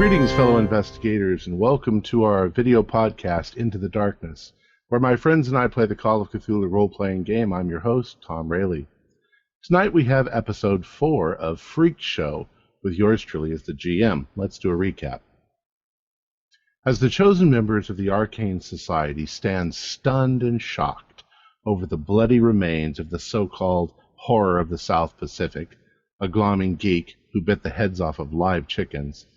Greetings, fellow investigators, and welcome to our video podcast, Into the Darkness, where my friends and I play the Call of Cthulhu role-playing game. I'm your host, Tom Rayleigh. Tonight we have episode 4 of Freak Show, with yours truly as the GM. Let's do a recap. As the chosen members of the Arcane Society stand stunned and shocked over the bloody remains of the so-called horror of the South Pacific, a glomming geek who bit the heads off of live chickens,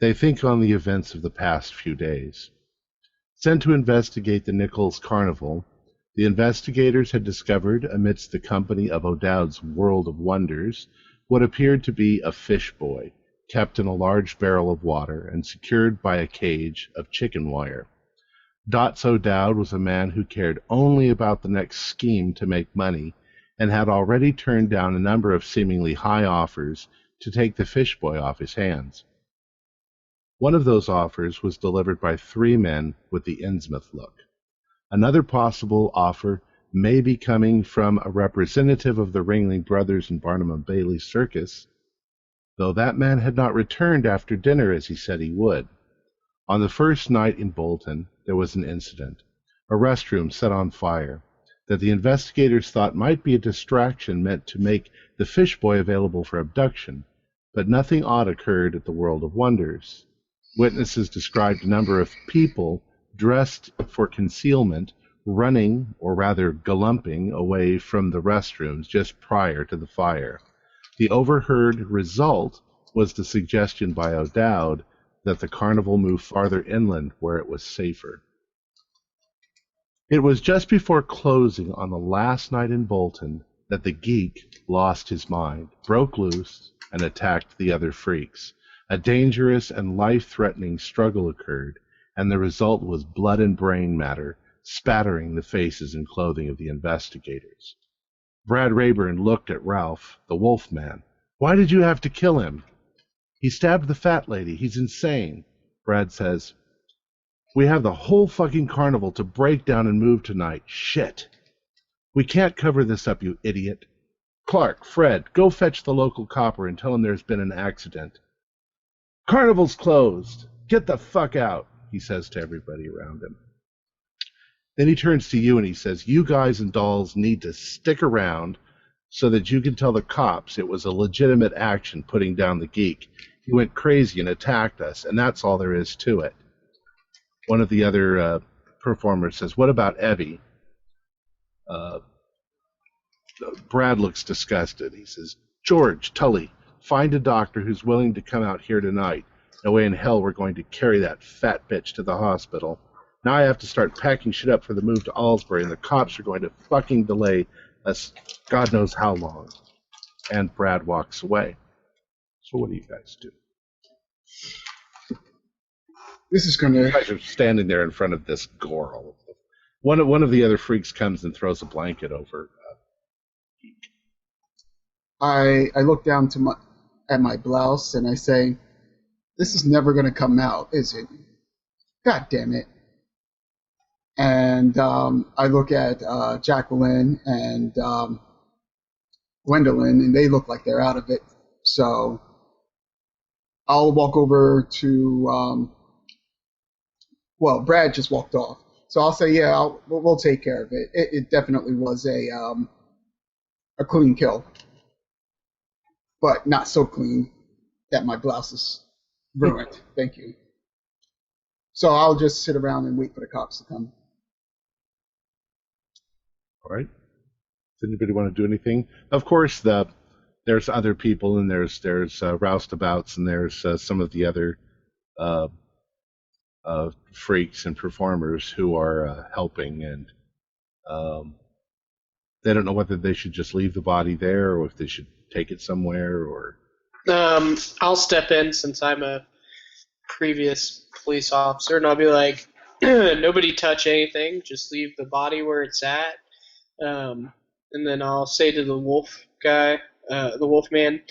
they think on the events of the past few days. Sent to investigate the Nichols Carnival, the investigators had discovered, amidst the company of O'Dowd's World of Wonders, what appeared to be a fish boy, kept in a large barrel of water and secured by a cage of chicken wire. Dots O'Dowd was a man who cared only about the next scheme to make money, and had already turned down a number of seemingly high offers to take the fish boy off his hands. One of those offers was delivered by 3 men with the Innsmouth look. Another possible offer may be coming from a representative of the Ringling Brothers and Barnum and Bailey Circus, though that man had not returned after dinner as he said he would. On the first night in Bolton, there was an incident, a restroom set on fire, that the investigators thought might be a distraction meant to make the fish boy available for abduction, but nothing odd occurred at the World of Wonders. Witnesses described a number of people dressed for concealment running, or rather galumping, away from the restrooms just prior to the fire. The overheard result was the suggestion by O'Dowd that the carnival move farther inland where it was safer. It was just before closing on the last night in Bolton that the geek lost his mind, broke loose, and attacked the other freaks. A dangerous and life-threatening struggle occurred, and the result was blood and brain matter spattering the faces and clothing of the investigators. Brad Rayburn looked at Ralph, the wolf man. "Why did you have to kill him?" "He stabbed the fat lady. He's insane." Brad says, "We have the whole fucking carnival to break down and move tonight. Shit. We can't cover this up, you idiot. Clark, Fred, go fetch the local copper and tell him there's been an accident." "Carnival's closed. Get the fuck out," he says to everybody around him. Then he turns to you and he says, "You guys and dolls need to stick around so that you can tell the cops it was a legitimate action putting down the geek. He went crazy and attacked us, and that's all there is to it." One of the other performers says, "What about Evie?" Brad looks disgusted. He says, "George, Tully, find a doctor who's willing to come out here tonight. No way in hell we're going to carry that fat bitch to the hospital. Now I have to start packing shit up for the move to Alsbury, and the cops are going to fucking delay us God knows how long." And Brad walks away. So what do you guys do? This is going to... You guys are standing there in front of this gore. One of the other freaks comes and throws a blanket over. I look down to at my blouse and I say, "This is never going to come out, is it? God damn it." And I look at Jacqueline and Gwendolyn, and they look like they're out of it. So I'll walk over to... well, Brad just walked off. So I'll say, "Yeah, we'll take care of it. It definitely was a clean kill. But not so clean that my blouse is ruined. Thank you." So I'll just sit around and wait for the cops to come. All right. Does anybody want to do anything? Of course, there's other people, and there's roustabouts, and there's some of the other freaks and performers who are helping, and they don't know whether they should just leave the body there or if they should take it somewhere, or... I'll step in since I'm a previous police officer, and I'll be like, "Nobody touch anything. Just leave the body where it's at." And then I'll say to the wolf guy, the wolf man,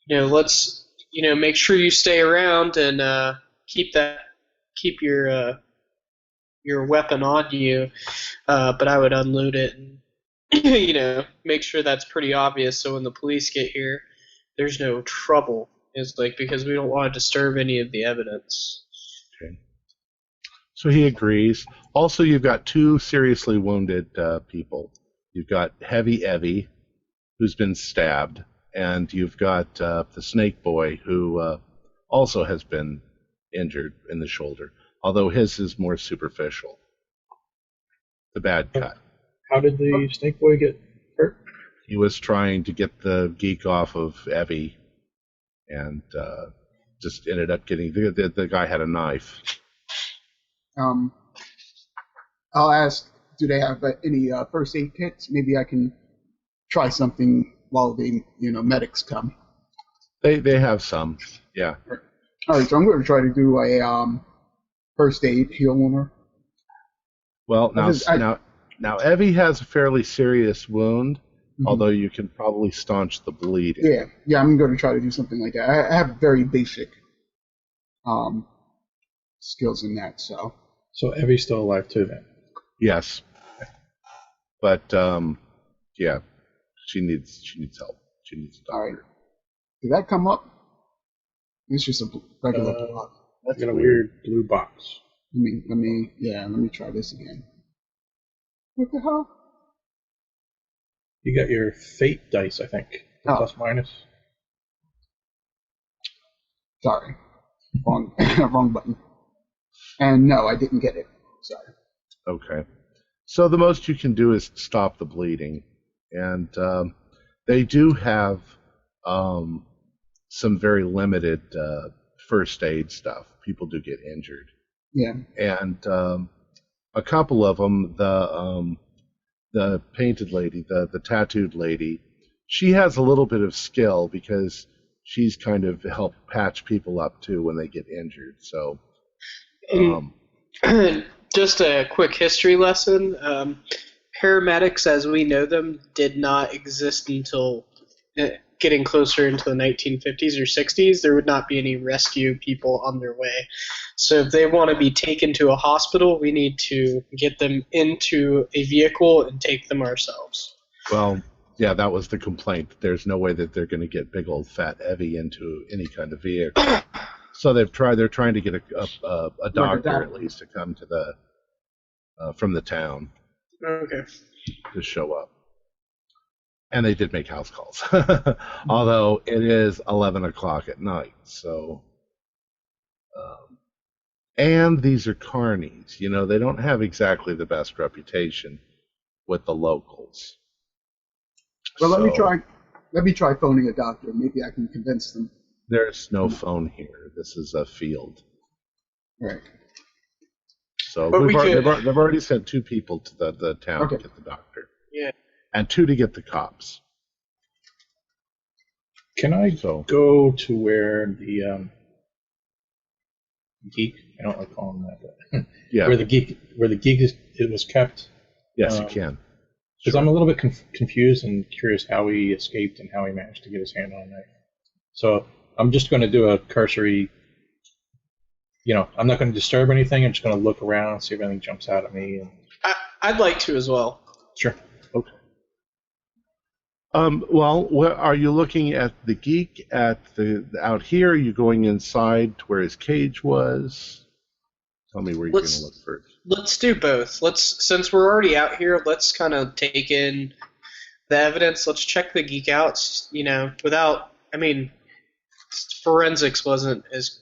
let's, make sure you stay around and keep your weapon on you. But I would unload it and make sure that's pretty obvious so when the police get here, there's no trouble Is like because we don't want to disturb any of the evidence. Okay. So he agrees. Also, you've got 2 seriously wounded people. You've got Heavy Evie, who's been stabbed, and you've got the Snake Boy, who also has been injured in the shoulder, although his is more superficial. The bad cut. How did the Snake Boy get hurt? He was trying to get the geek off of Evie, and just ended up getting the guy had a knife. I'll ask, do they have any first aid kits? Maybe I can try something while the medics come. They have some, yeah. All right, so I'm going to try to do a first aid heal on her. Well, now Evie has a fairly serious wound, although you can probably staunch the bleeding. Yeah, I'm going to try to do something like that. I have very basic skills in that, so. So Evie's still alive too, then? Yes, but yeah, she needs help. She needs a doctor. All right. Did that come up? It's just a regular block. That's got a weird blue box. Let me try this again. What the hell? You got your fate dice, I think. The plus minus. Sorry. Wrong button. And no, I didn't get it. Sorry. Okay. So the most you can do is stop the bleeding. And they do have some very limited first aid stuff. People do get injured. Yeah. And a couple of them, the painted lady, the tattooed lady, she has a little bit of skill because she's kind of helped patch people up too when they get injured. So, just a quick history lesson. Paramedics, as we know them, did not exist until getting closer into the 1950s or 60s. There would not be any rescue people on their way. So if they want to be taken to a hospital, we need to get them into a vehicle and take them ourselves. Well, yeah, that was the complaint. There's no way that they're going to get big old fat Evie into any kind of vehicle. So they're trying to get a doctor at least to come to the from the town. Okay. To show up. And they did make house calls. Although it is 11 o'clock at night, so and these are carnies. They don't have exactly the best reputation with the locals. Well, let me try phoning a doctor. Maybe I can convince them. There's no phone here. This is a field. Right. So they've already sent 2 people to the town to get the doctor. Yeah. And 2 to get the cops. Can I go to where the geek? I don't like calling that. But yeah. Where the geek it was kept. Yes, you can. Because I'm a little bit confused and curious how he escaped and how he managed to get his hand on a knife. So I'm just going to do a cursory. I'm not going to disturb anything. I'm just going to look around and see if anything jumps out at me. I'd like to as well. Sure. Okay. Well, are you looking at the geek at out here? Are you going inside to where his cage was? Tell me where you're going to look first. Let's do both. Since we're already out here, let's kind of take in the evidence. Let's check the geek out. Forensics wasn't as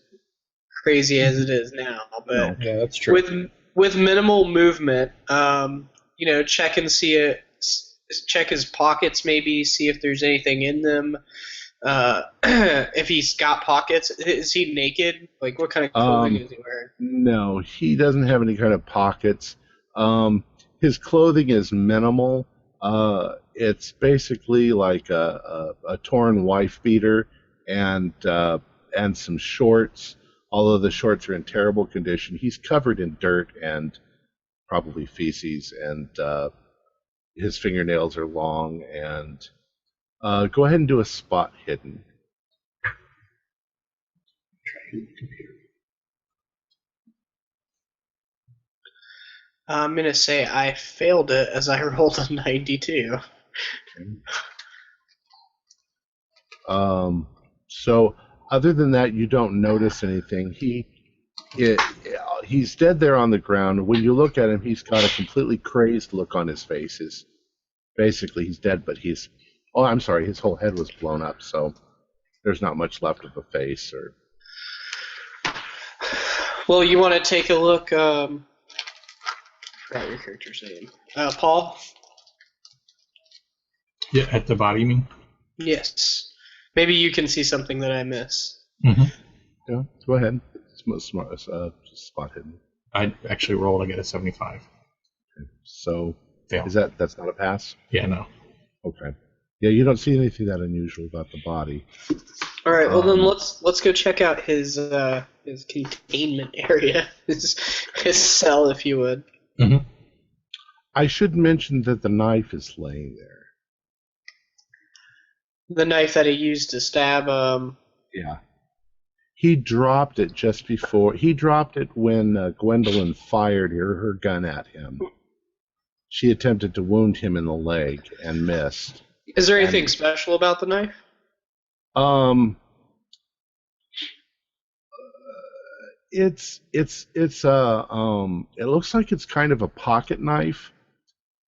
crazy as it is now, but yeah, that's true. With minimal movement, check and see it. Check his pockets, maybe see if there's anything in them. If he's got pockets, is he naked? Like, what kind of clothing is he wearing? No, he doesn't have any kind of pockets. His clothing is minimal. It's basically like a torn wife beater and some shorts. Although the shorts are in terrible condition, he's covered in dirt and probably feces, and his fingernails are long. And go ahead and do a spot hidden. I'm going to say I failed it as I rolled a 92. Okay. So Other than that, you don't notice anything. He's dead there on the ground. When you look at him, he's got a completely crazed look on his face. Basically, he's dead, but I'm sorry, his whole head was blown up, so there's not much left of the face. Well, you want to take a look. I forgot your character's name. Paul? Yeah, at the body, you mean? Yes. Maybe you can see something that I miss. Mm-hmm. Yeah, go ahead. Smart, spot hidden. I actually rolled. I get a 75. Okay. So, Fail. That's not a pass? Yeah, no. Okay. Yeah, you don't see anything that unusual about the body. All right. Well, then let's go check out his containment area, his cell, if you would. Mm-hmm. I should mention that the knife is laying there. The knife that he used to stab. Yeah. He dropped it just before. He dropped it when Gwendolyn fired her gun at him. She attempted to wound him in the leg and missed. Is there anything special about the knife? It looks like it's kind of a pocket knife,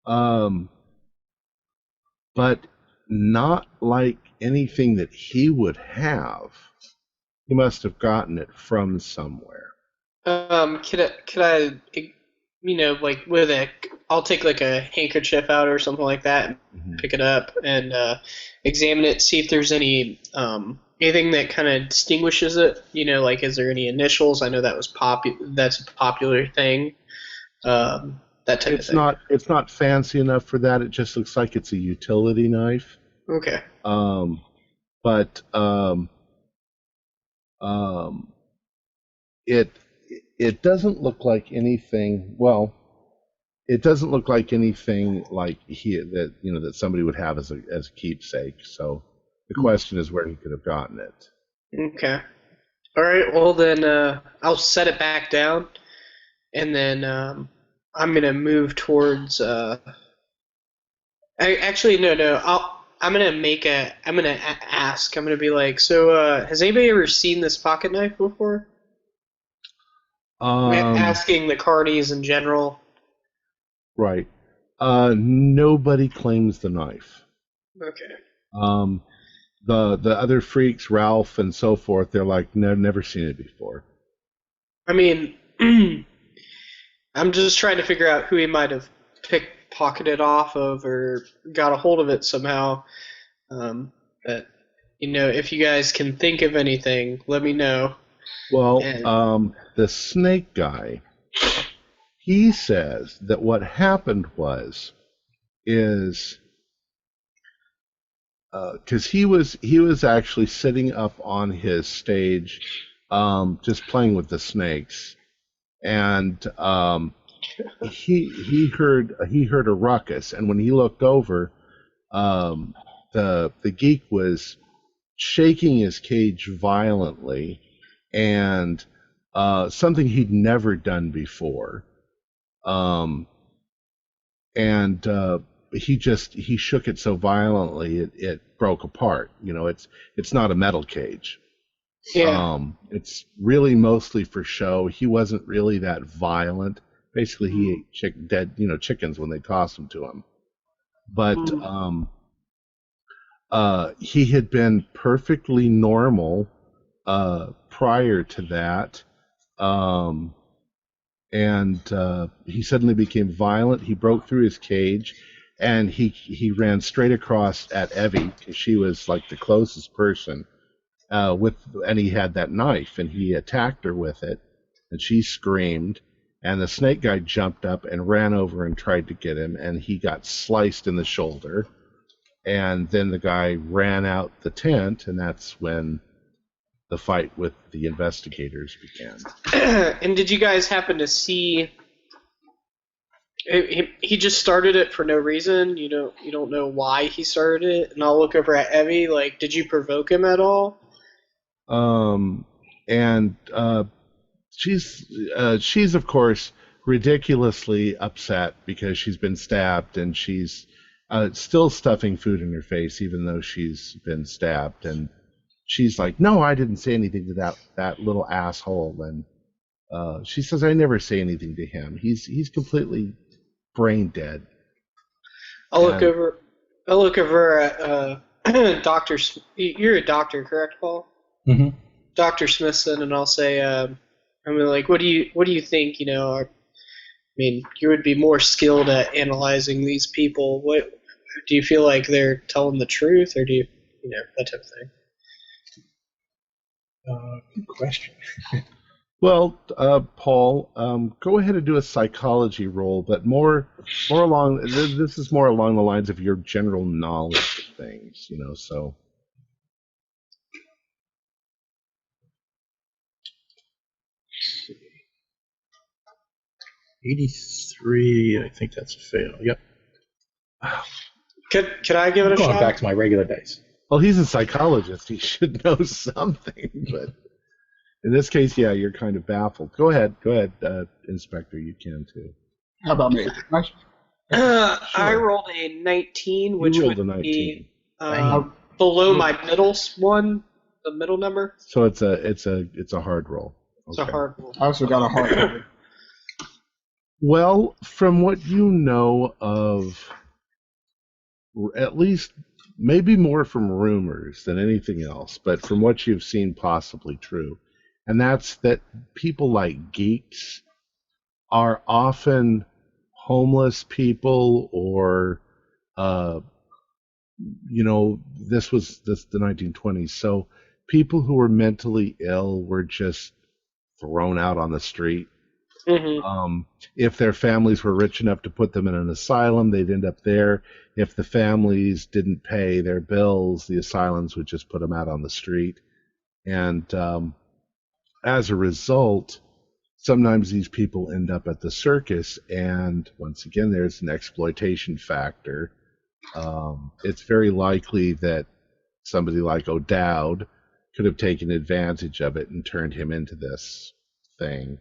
but not like anything that he would have. He must have gotten it from somewhere. Could I, like I'll take like a handkerchief out or something like that, and pick it up and examine it, see if there's any anything that kind of distinguishes it. Like is there any initials? I know that was that's a popular thing. That type of thing. It's not fancy enough for that. It just looks like it's a utility knife. Okay. It doesn't look like anything. Well, it doesn't look like anything like that somebody would have as a keepsake. So the question is where he could have gotten it. Okay. All right. Well, then I'll set it back down, and then I'm gonna move towards. Actually, no. I'm gonna ask. I'm gonna be like, so has anybody ever seen this pocket knife before? Asking the carnies in general. Right. Nobody claims the knife. Okay. The other freaks, Ralph and so forth, they're like, no, never seen it before. I mean, I'm just trying to figure out who he might have pocketed off of or got a hold of it somehow. But if you guys can think of anything, let me know. Well, the snake guy, he says that what happened is because he was actually sitting up on his stage, just playing with the snakes, and he heard a ruckus, and when he looked over, the geek was shaking his cage violently, and something he'd never done before, he shook it so violently it broke apart. It's not a metal cage. Yeah. It's really mostly for show. He wasn't really that violent. Basically, he ate chickens when they tossed them to him. But he had been perfectly normal prior to that, and he suddenly became violent. He broke through his cage, and he ran straight across at Evie, because she was like the closest person, and he had that knife, and he attacked her with it, and she screamed, and the snake guy jumped up and ran over and tried to get him, and he got sliced in the shoulder, and then the guy ran out the tent, and that's when the fight with the investigators began. And did you guys happen to see? He just started it for no reason. You don't know why he started it. And I'll look over at Evie. Like, did you provoke him at all? She's of course ridiculously upset because she's been stabbed, and she's still stuffing food in her face even though she's been stabbed, and she's like, no, I didn't say anything to that little asshole. And she says, I never say anything to him. He's completely brain dead. I'll look over at Doctor. You're a doctor, correct, Paul? Mm-hmm. Dr. Smithson, and I'll say, I'm like, what do you think? I mean, you would be more skilled at analyzing these people. What do you feel like they're telling the truth, or do you that type of thing? Good question. Well, Paul, go ahead and do a psychology roll, but more along. This is more along the lines of your general knowledge of things, So. 83. I think that's a fail. Yep. Could I give it a going shot? Back to my regular dice. Well, he's a psychologist. He should know something, but in this case, yeah, you're kind of baffled. Go ahead, Inspector. You can too. How about me? I rolled a 19, which would be below my middle one, the middle number. So it's a hard roll. It's a hard roll. I also got a hard roll. Well, from what you know of, at least maybe more from rumors than anything else, but from what you've seen, possibly true, and that's that people like geeks are often homeless people, or this was the 1920s, so people who were mentally ill were just thrown out on the street. Mm-hmm. If their families were rich enough to put them in an asylum, they'd end up there. If the families didn't pay their bills, the asylums would just put them out on the street. And as a result, sometimes these people end up at the circus, and once again, there's an exploitation factor. It's very likely that somebody like O'Dowd could have taken advantage of it and turned him into this thing.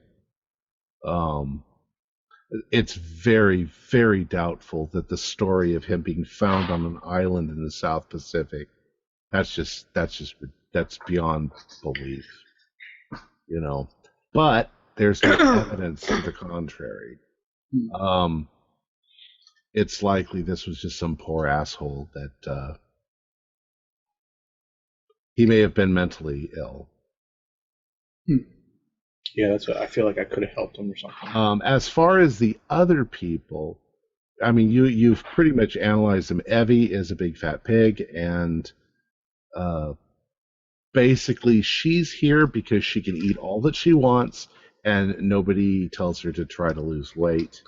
It's very, very doubtful that the story of him being found on an island in the South Pacific, that's beyond belief, But there's no evidence to the contrary. It's likely this was just some poor asshole that he may have been mentally ill. Yeah, that's what I feel like I could have helped him or something. As far as the other people, I mean, you've pretty much analyzed them. Evie is a big fat pig, and basically she's here because she can eat all that she wants, and nobody tells her to try to lose weight.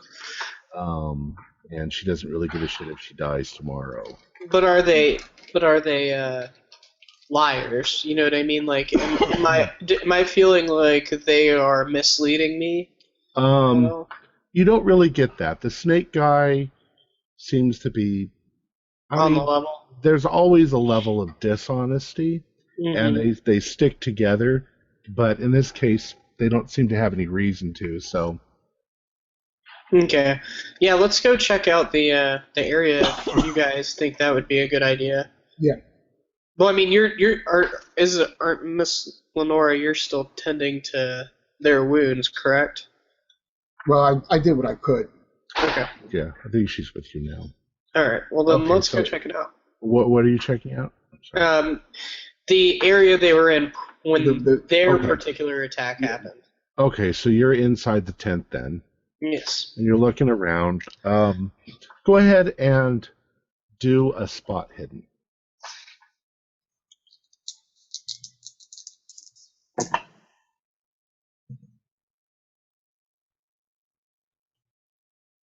And she doesn't really give a shit if she dies tomorrow. But are they liars? You know what I mean? Like, am I feeling like they are misleading me? You don't really get that. The snake guy seems to be on the level. There's always a level of dishonesty, and they stick together. But in this case, they don't seem to have any reason to. So. Okay. Yeah, let's go check out the area if you guys think that would be a good idea. Yeah. Well, I mean, aren't Miss Lenora, you're still tending to their wounds, correct? Well, I did what I could. Okay. Yeah, I think she's with you now. All right. Well, then let's go check it out. What are you checking out? The area they were in when their particular attack happened. Okay, so you're inside the tent then. Yes. And you're looking around. Go ahead and do a spot hidden.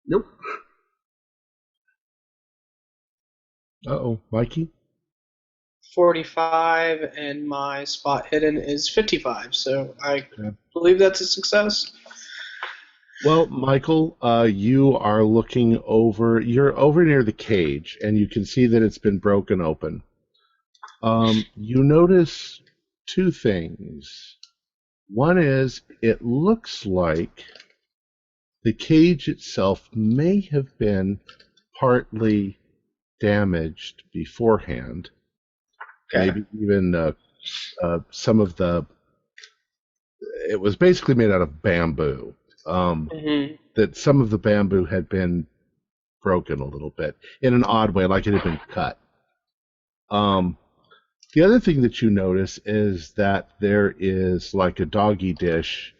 Nope. Uh-oh, Mikey? 45, and my spot hidden is 55, so I believe that's a success. Well, Michael, you are looking over. You're over near the cage, and you can see that it's been broken open. You notice two things. One is, it looks like the cage itself may have been partly damaged beforehand. Okay. Maybe even some of the. It was basically made out of bamboo. That some of the bamboo had been broken a little bit in an odd way, like it had been cut. The other thing that you notice is that there is like a doggy dish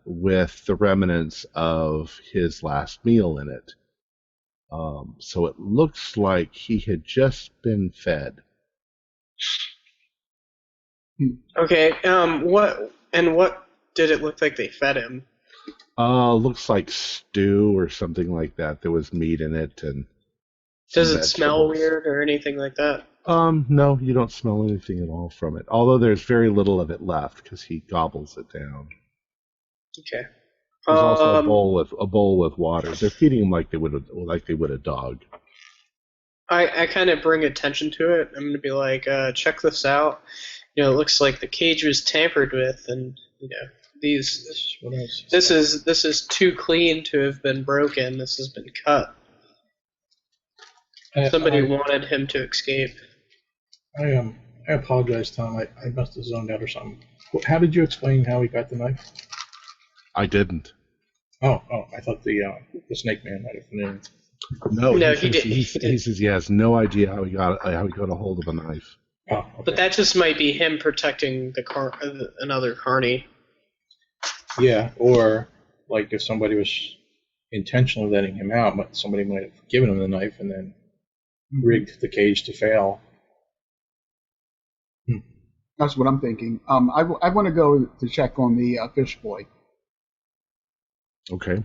with the remnants of his last meal in it. So it looks like he had just been fed. Okay. What did it look like they fed him? Looks like stew or something like that. There was meat in it and. Does it smell weird or anything like that? No, you don't smell anything at all from it. Although there's very little of it left because he gobbles it down. Okay. There's also a bowl with water. They're feeding him like they would a dog. I kind of bring attention to it. I'm gonna be like, check this out. It looks like the cage was tampered with, and this is too clean to have been broken. This has been cut. Somebody wanted him to escape. I apologize, Tom. I must have zoned out or something. How did you explain how he got the knife? I didn't. Oh! I thought the snake man might have known. No, he says he has no idea how he got a hold of a knife. Oh, okay. But that just might be him protecting another carny. Yeah, or like if somebody was intentionally letting him out, but somebody might have given him the knife and then rigged the cage to fail. That's what I'm thinking. I want to go to check on the fish boy. Okay.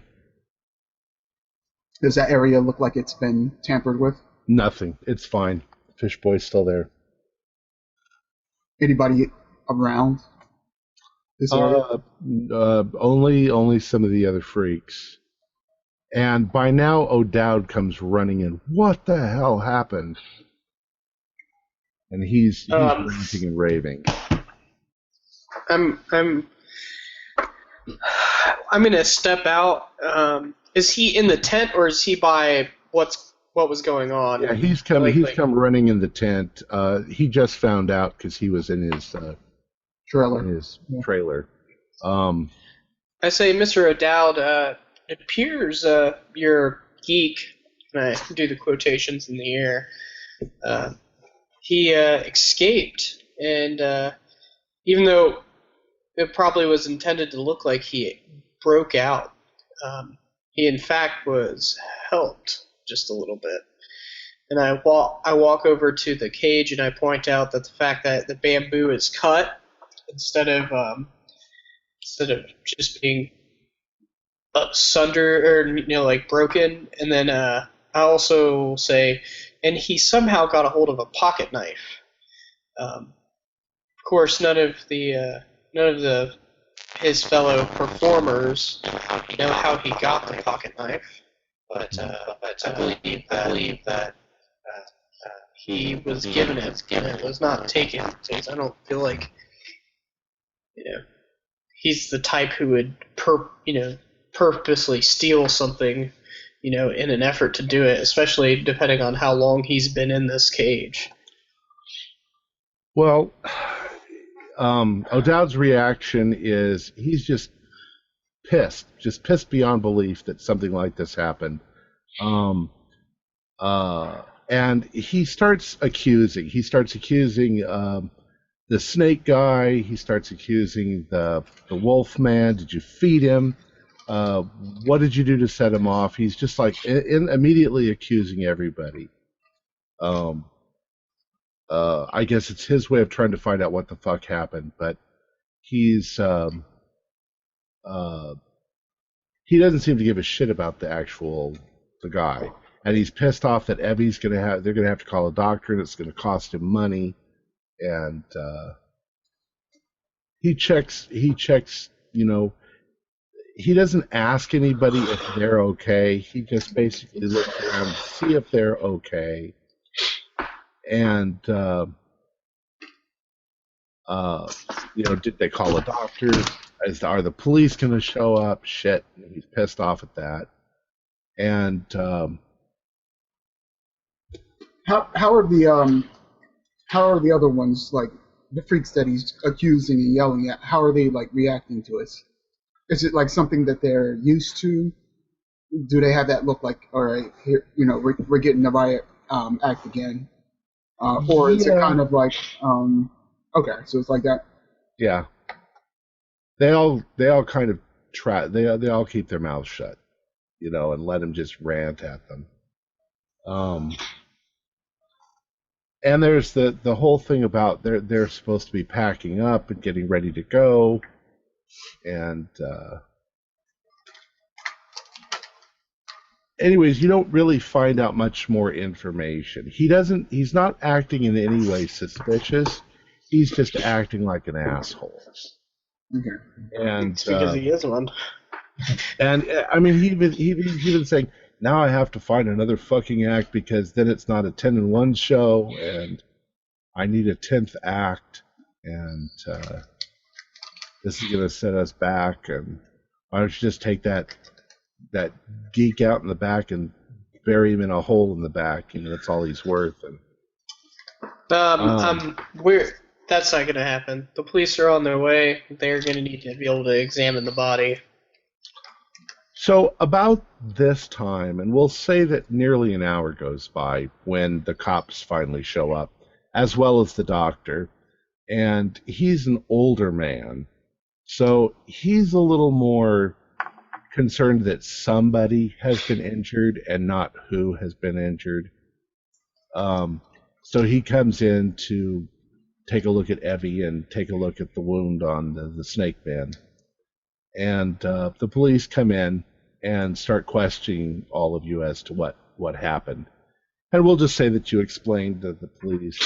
Does that area look like it's been tampered with? Nothing. It's fine. Fish boy's still there. Anybody around this area? Only some of the other freaks. And by now, O'Dowd comes running in. What the hell happened? And he's ranting and raving. I'm gonna step out. Is he in the tent or is he by what was going on? Yeah, he's come running in the tent. He just found out because he was in his trailer. I say, Mr. O'Dowd, it appears your geek, and I do the quotations in the air, he escaped, and even though it probably was intended to look like he broke out, he in fact was helped just a little bit. And I walk over to the cage and I point out that the fact that the bamboo is cut instead of just being sunder or like broken, and then I also say, and he somehow got a hold of a pocket knife. Of course, none of his fellow performers know how he got the pocket knife, but I believe that he was given it, and it was not taken. Since I don't feel like he's the type who would purposely steal something, in an effort to do it, especially depending on how long he's been in this cage. Well, O'Dowd's reaction is he's just pissed beyond belief that something like this happened. And he starts accusing the snake guy. He starts accusing the wolf man. Did you feed him? What did you do to set him off? He's just like immediately accusing everybody. I guess it's his way of trying to find out what the fuck happened, but he doesn't seem to give a shit about the guy. And he's pissed off that Evie's they're gonna have to call a doctor and it's gonna cost him money. And he checks, he doesn't ask anybody if they're okay. He just basically looks around to see if they're okay. And did they call a doctor? Are the police going to show up? Shit, he's pissed off at that. And how are the other ones like the freaks that he's accusing and yelling at, how are they like reacting to it? Is it like something that they're used to? Do they have that look like, all right, here, we're getting the riot act again, or is it kind of like, okay, so it's like that? Yeah, they all kind of try. They all keep their mouths shut, and let him just rant at them. And there's the whole thing about they're supposed to be packing up and getting ready to go, and anyways, you don't really find out much more information. He's not acting in any way suspicious. He's just acting like an asshole. Okay. And it's because he is one. And I mean, he even saying, now I have to find another fucking act because then it's not a 10-in-1 show, and I need a 10th act, and this is gonna set us back. And why don't you just take that geek out in the back and bury him in a hole in the back? That's all he's worth. And that's not gonna happen. The police are on their way. They're gonna need to be able to examine the body. So about this time, and we'll say that nearly an hour goes by when the cops finally show up, as well as the doctor, and he's an older man, so he's a little more concerned that somebody has been injured and not who has been injured. So he comes in to take a look at Evie and take a look at the wound on the snake man. And the police come in and start questioning all of you as to what happened. And we'll just say that you explained to the police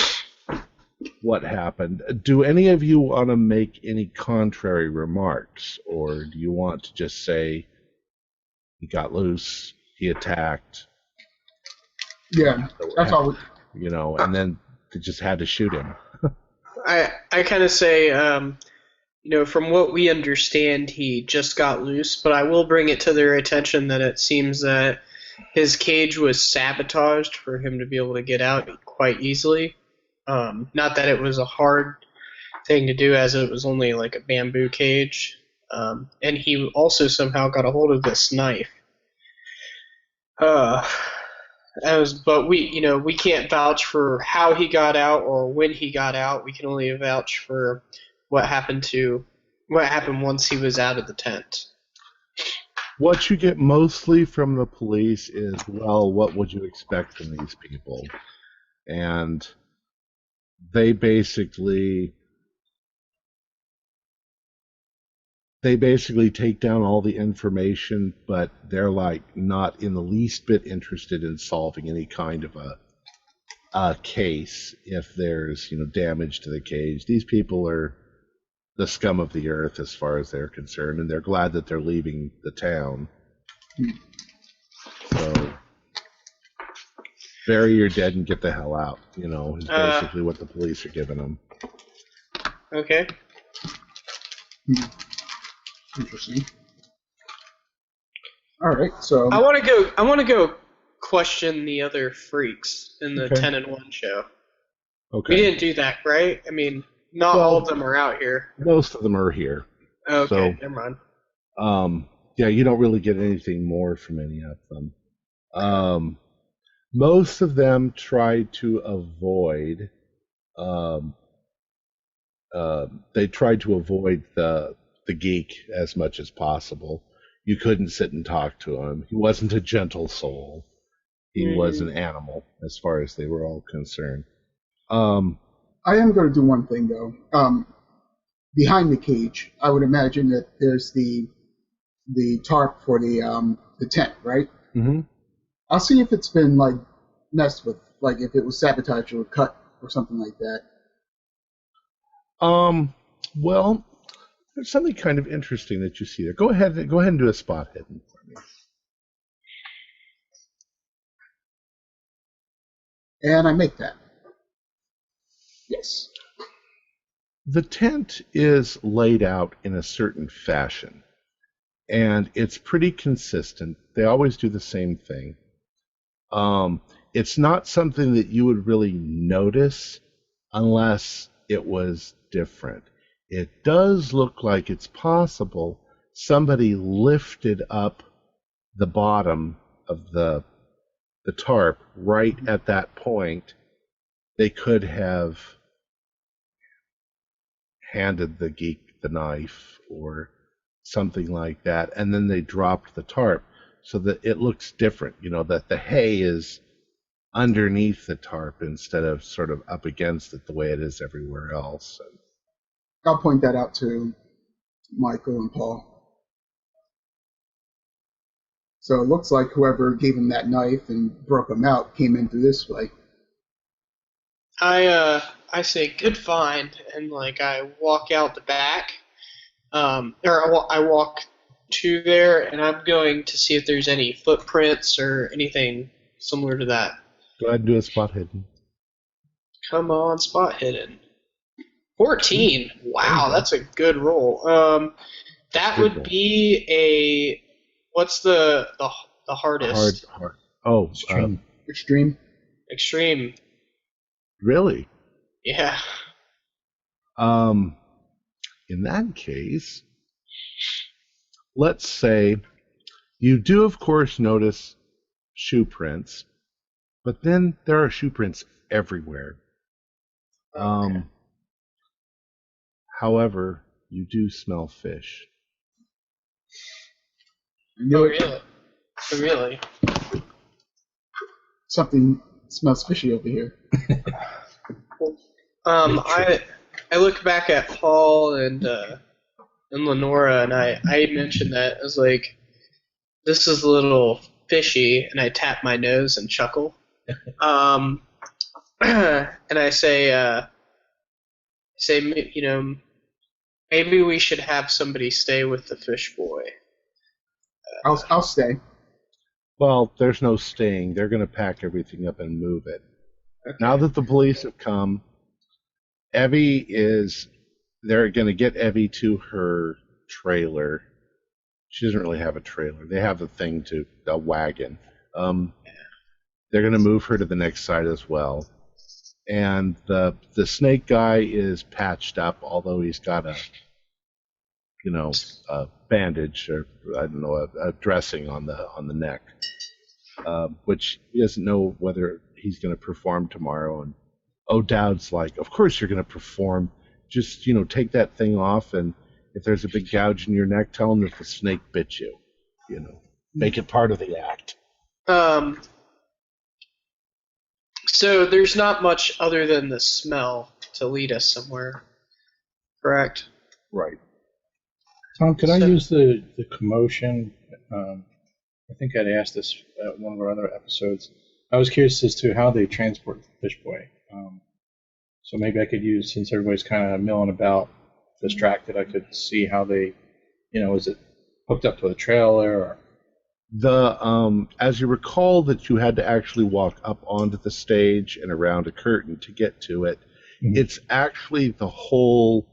what happened. Do any of you want to make any contrary remarks, or do you want to just say he got loose, he attacked? Yeah, that's all. And then they just had to shoot him. I kind of say, from what we understand, he just got loose, but I will bring it to their attention that it seems that his cage was sabotaged for him to be able to get out quite easily. Not that it was a hard thing to do, as it was only like a bamboo cage. And he also somehow got a hold of this knife. But we can't vouch for how he got out or when he got out. We can only vouch for what happened once he was out of the tent. What you get mostly from the police is, well, what would you expect from these people? And they basically take down all the information, but they're like not in the least bit interested in solving any kind of a case if there's damage to the cage. These people are the scum of the earth as far as they're concerned, and they're glad that they're leaving the town. So bury your dead and get the hell out, is basically what the police are giving them. Okay. Interesting. All right, so I want to go question the other freaks in the 10-in-1 show. Okay. We didn't do that, right? I mean, not all of them are out here. Most of them are here. Okay, so, never mind. Yeah, you don't really get anything more from any of them. Most of them try to avoid. They tried to avoid the geek as much as possible. You couldn't sit and talk to him. He wasn't a gentle soul. He was an animal, as far as they were all concerned. I am going to do one thing though. Behind the cage, I would imagine that there's the tarp for the tent, right? Mm-hmm. I'll see if it's been like messed with, like if it was sabotaged or cut or something like that. Well, there's something kind of interesting that you see there. Go ahead and do a spot hidden for me. And I make that. Yes. The tent is laid out in a certain fashion, and it's pretty consistent. They always do the same thing. It's not something that you would really notice unless it was different. It does look like it's possible somebody lifted up the bottom of the tarp right at that point. They could have handed the geek the knife or something like that, and then they dropped the tarp so that it looks different, that the hay is underneath the tarp instead of sort of up against it the way it is everywhere else. I'll point that out to Michael and Paul. So it looks like whoever gave him that knife and broke him out came in through this way. I say good find, and I walk out the back, I walk to there, and I'm going to see if there's any footprints or anything similar to that. Go ahead and do a spot hidden. Come on, spot hidden. 14. Wow, that's a good roll. That Good would roll. be a. What's the hardest? Hard. Oh, Extreme. Extreme. really? Yeah. In that case, let's say you do, of course, notice shoe prints, but then there are shoe prints everywhere. Okay. However, you do smell fish. Oh, really? Oh, really? Something smells fishy over here. I look back at Paul and Lenora, and I mentioned that. I was like, this is a little fishy, and I tap my nose and chuckle. And I say, maybe we should have somebody stay with the fish boy. I'll stay. Well, there's no staying. They're going to pack everything up and move it. Okay. Now that the police have come, they're going to get Evie to her trailer. She doesn't really have a trailer. They have a wagon. They're going to move her to the next side as well. And the snake guy is patched up, although he's got a bandage, or I don't know, a dressing on the neck, which he doesn't know whether he's going to perform tomorrow. And O'Dowd's like, of course you're going to perform. Just take that thing off, and if there's a big gouge in your neck, tell him that the snake bit you. Make it part of the act. So there's not much other than the smell to lead us somewhere, correct? Right. Tom, could I use the commotion? I think I'd asked this at one of our other episodes. I was curious as to how they transport the fish boy. So maybe I could use, since everybody's kind of milling about, distracted, I could see how they, is it hooked up to a trailer? Or... As you recall that you had to actually walk up onto the stage and around a curtain to get to it, mm-hmm. It's actually the whole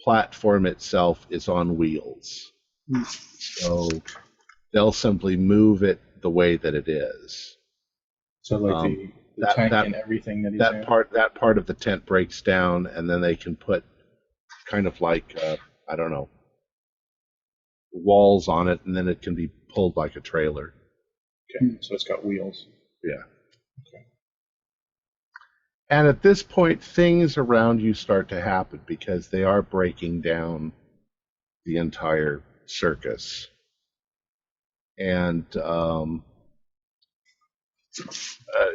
platform itself is on wheels. Mm-hmm. So they'll simply move it the way that it is. So like the tank and everything that he's in? That part of the tent breaks down, and then they can put kind of like, I don't know, walls on it, and then it can be pulled like a trailer. Okay, so it's got wheels. Yeah. Okay. And at this point, things around you start to happen because they are breaking down the entire circus. And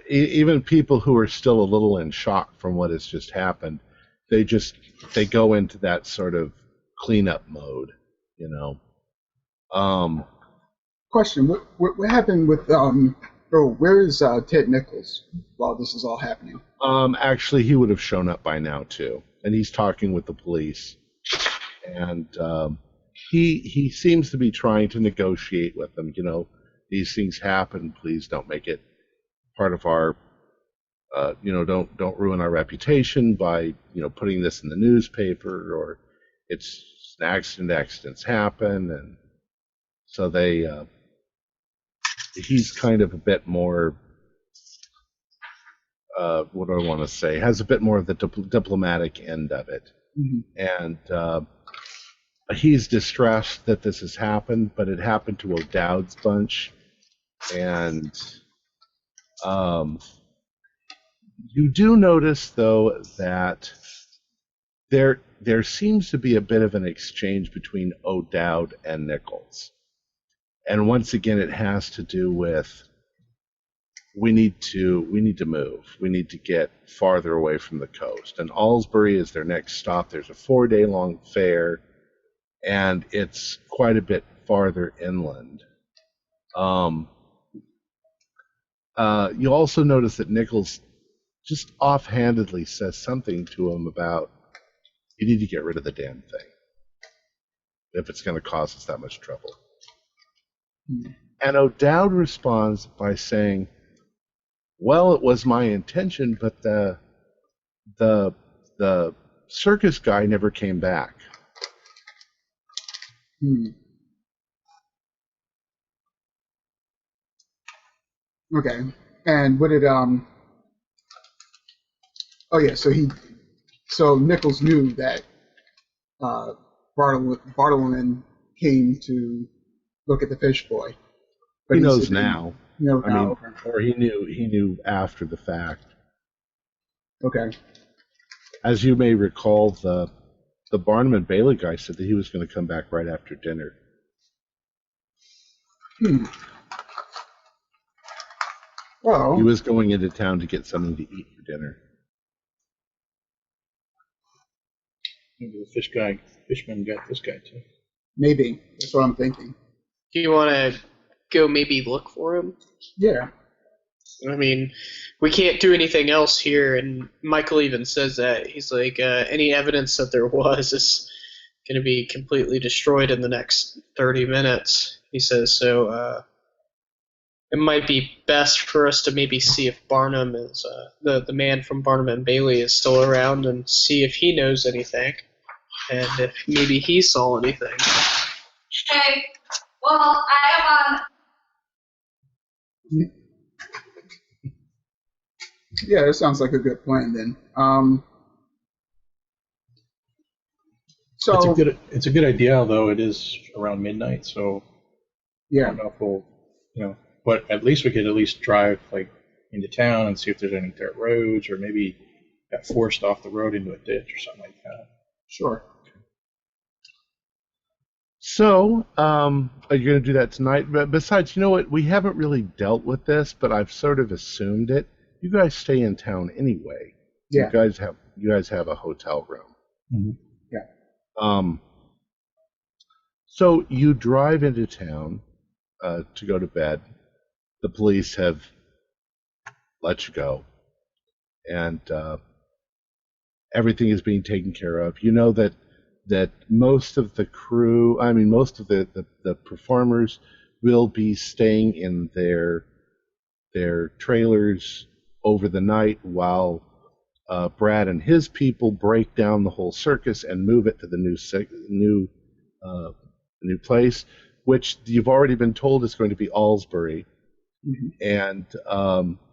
even people who are still a little in shock from what has just happened, they go into that sort of cleanup mode, Question: What happened with where is Ted Nichols while this is all happening? Actually, he would have shown up by now too, and he's talking with the police, and he seems to be trying to negotiate with them. These things happen. Please don't make it part of our, don't ruin our reputation by putting this in the newspaper, or it's an accident. Accidents happen, and so he's kind of a bit more what do I want to say? Has a bit more of the diplomatic end of it, and he's distressed that this has happened, but it happened to O'Dowd's bunch, and you do notice though that there seems to be a bit of an exchange between O'Dowd and Nichols, and once again it has to do with we need to move. We need to get farther away from the coast. And Alsbury is their next stop. There's a 4-day-long fair, and it's quite a bit farther inland. You also notice that Nichols just offhandedly says something to him about, you need to get rid of the damn thing if it's going to cause us that much trouble. And O'Dowd responds by saying, well, it was my intention, but the circus guy never came back. Okay. And what did oh yeah, so Nichols knew that Bartleman came to look at the fish boy. But he knows now. No, I mean, or he knew after the fact. Okay. As you may recall, the Barnum and Bailey guy said that he was going to come back right after dinner. Well, he was going into town to get something to eat for dinner. Maybe the fishman got this guy too. Maybe. That's what I'm thinking. Do you want to go maybe look for him? Yeah. I mean, we can't do anything else here, and Michael even says that. He's like, any evidence that there was is going to be completely destroyed in the next 30 minutes, he says. So it might be best for us to maybe see if Barnum is, the man from Barnum and Bailey is still around, and see if he knows anything, and if maybe he saw anything. Okay, well, I am on... Yeah, that sounds like a good plan then. So it's a good idea, although it is around midnight, so yeah. I don't know if we'll, but at least we could at least drive like into town and see if there's any dirt roads, or maybe got forced off the road into a ditch or something like that. Sure. So, are you going to do that tonight? But besides, you know what? We haven't really dealt with this, but I've sort of assumed it. You guys stay in town anyway. Yeah. You guys have a hotel room. Mm-hmm. Yeah. So you drive into town to go to bed. The police have let you go, and everything is being taken care of. You know that most of the crew, most of the performers will be staying in their trailers over the night while Brad and his people break down the whole circus and move it to the new place, which you've already been told is going to be Alsbury. And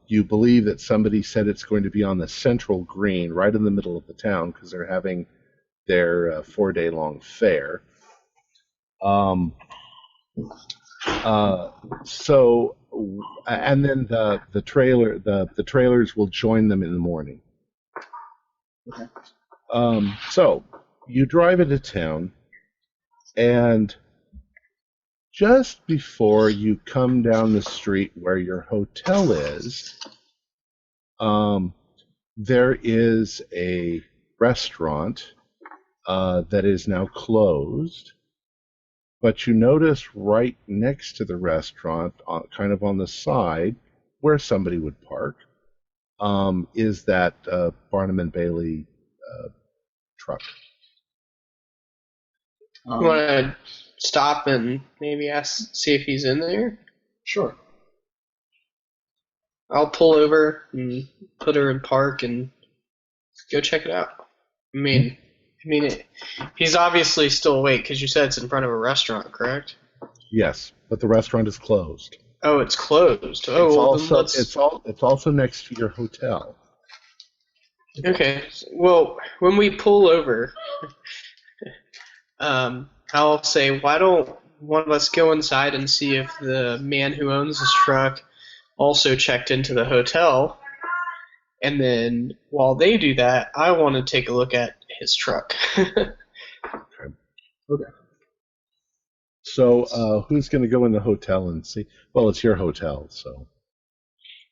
you believe that somebody said it's going to be on the central green, right in the middle of the town, because they're having their 4-day-long fair. So, and then the trailers will join them in the morning. Okay. So you drive into town, and just before you come down the street where your hotel is, there is a restaurant that is now closed. But you notice right next to the restaurant, kind of on the side, where somebody would park, is that Barnum and Bailey truck. You want to stop and maybe see if he's in there? Sure. I'll pull over and put her in park and go check it out. He's obviously still awake because you said it's in front of a restaurant, correct? Yes, but the restaurant is closed. Oh, it's closed. Oh, it's also next to your hotel. Okay. Well, when we pull over, I'll say, why don't one of us go inside and see if the man who owns this truck also checked into the hotel, and then while they do that, I want to take a look at his truck. Okay. So, who's going to go in the hotel and see? Well, it's your hotel, so.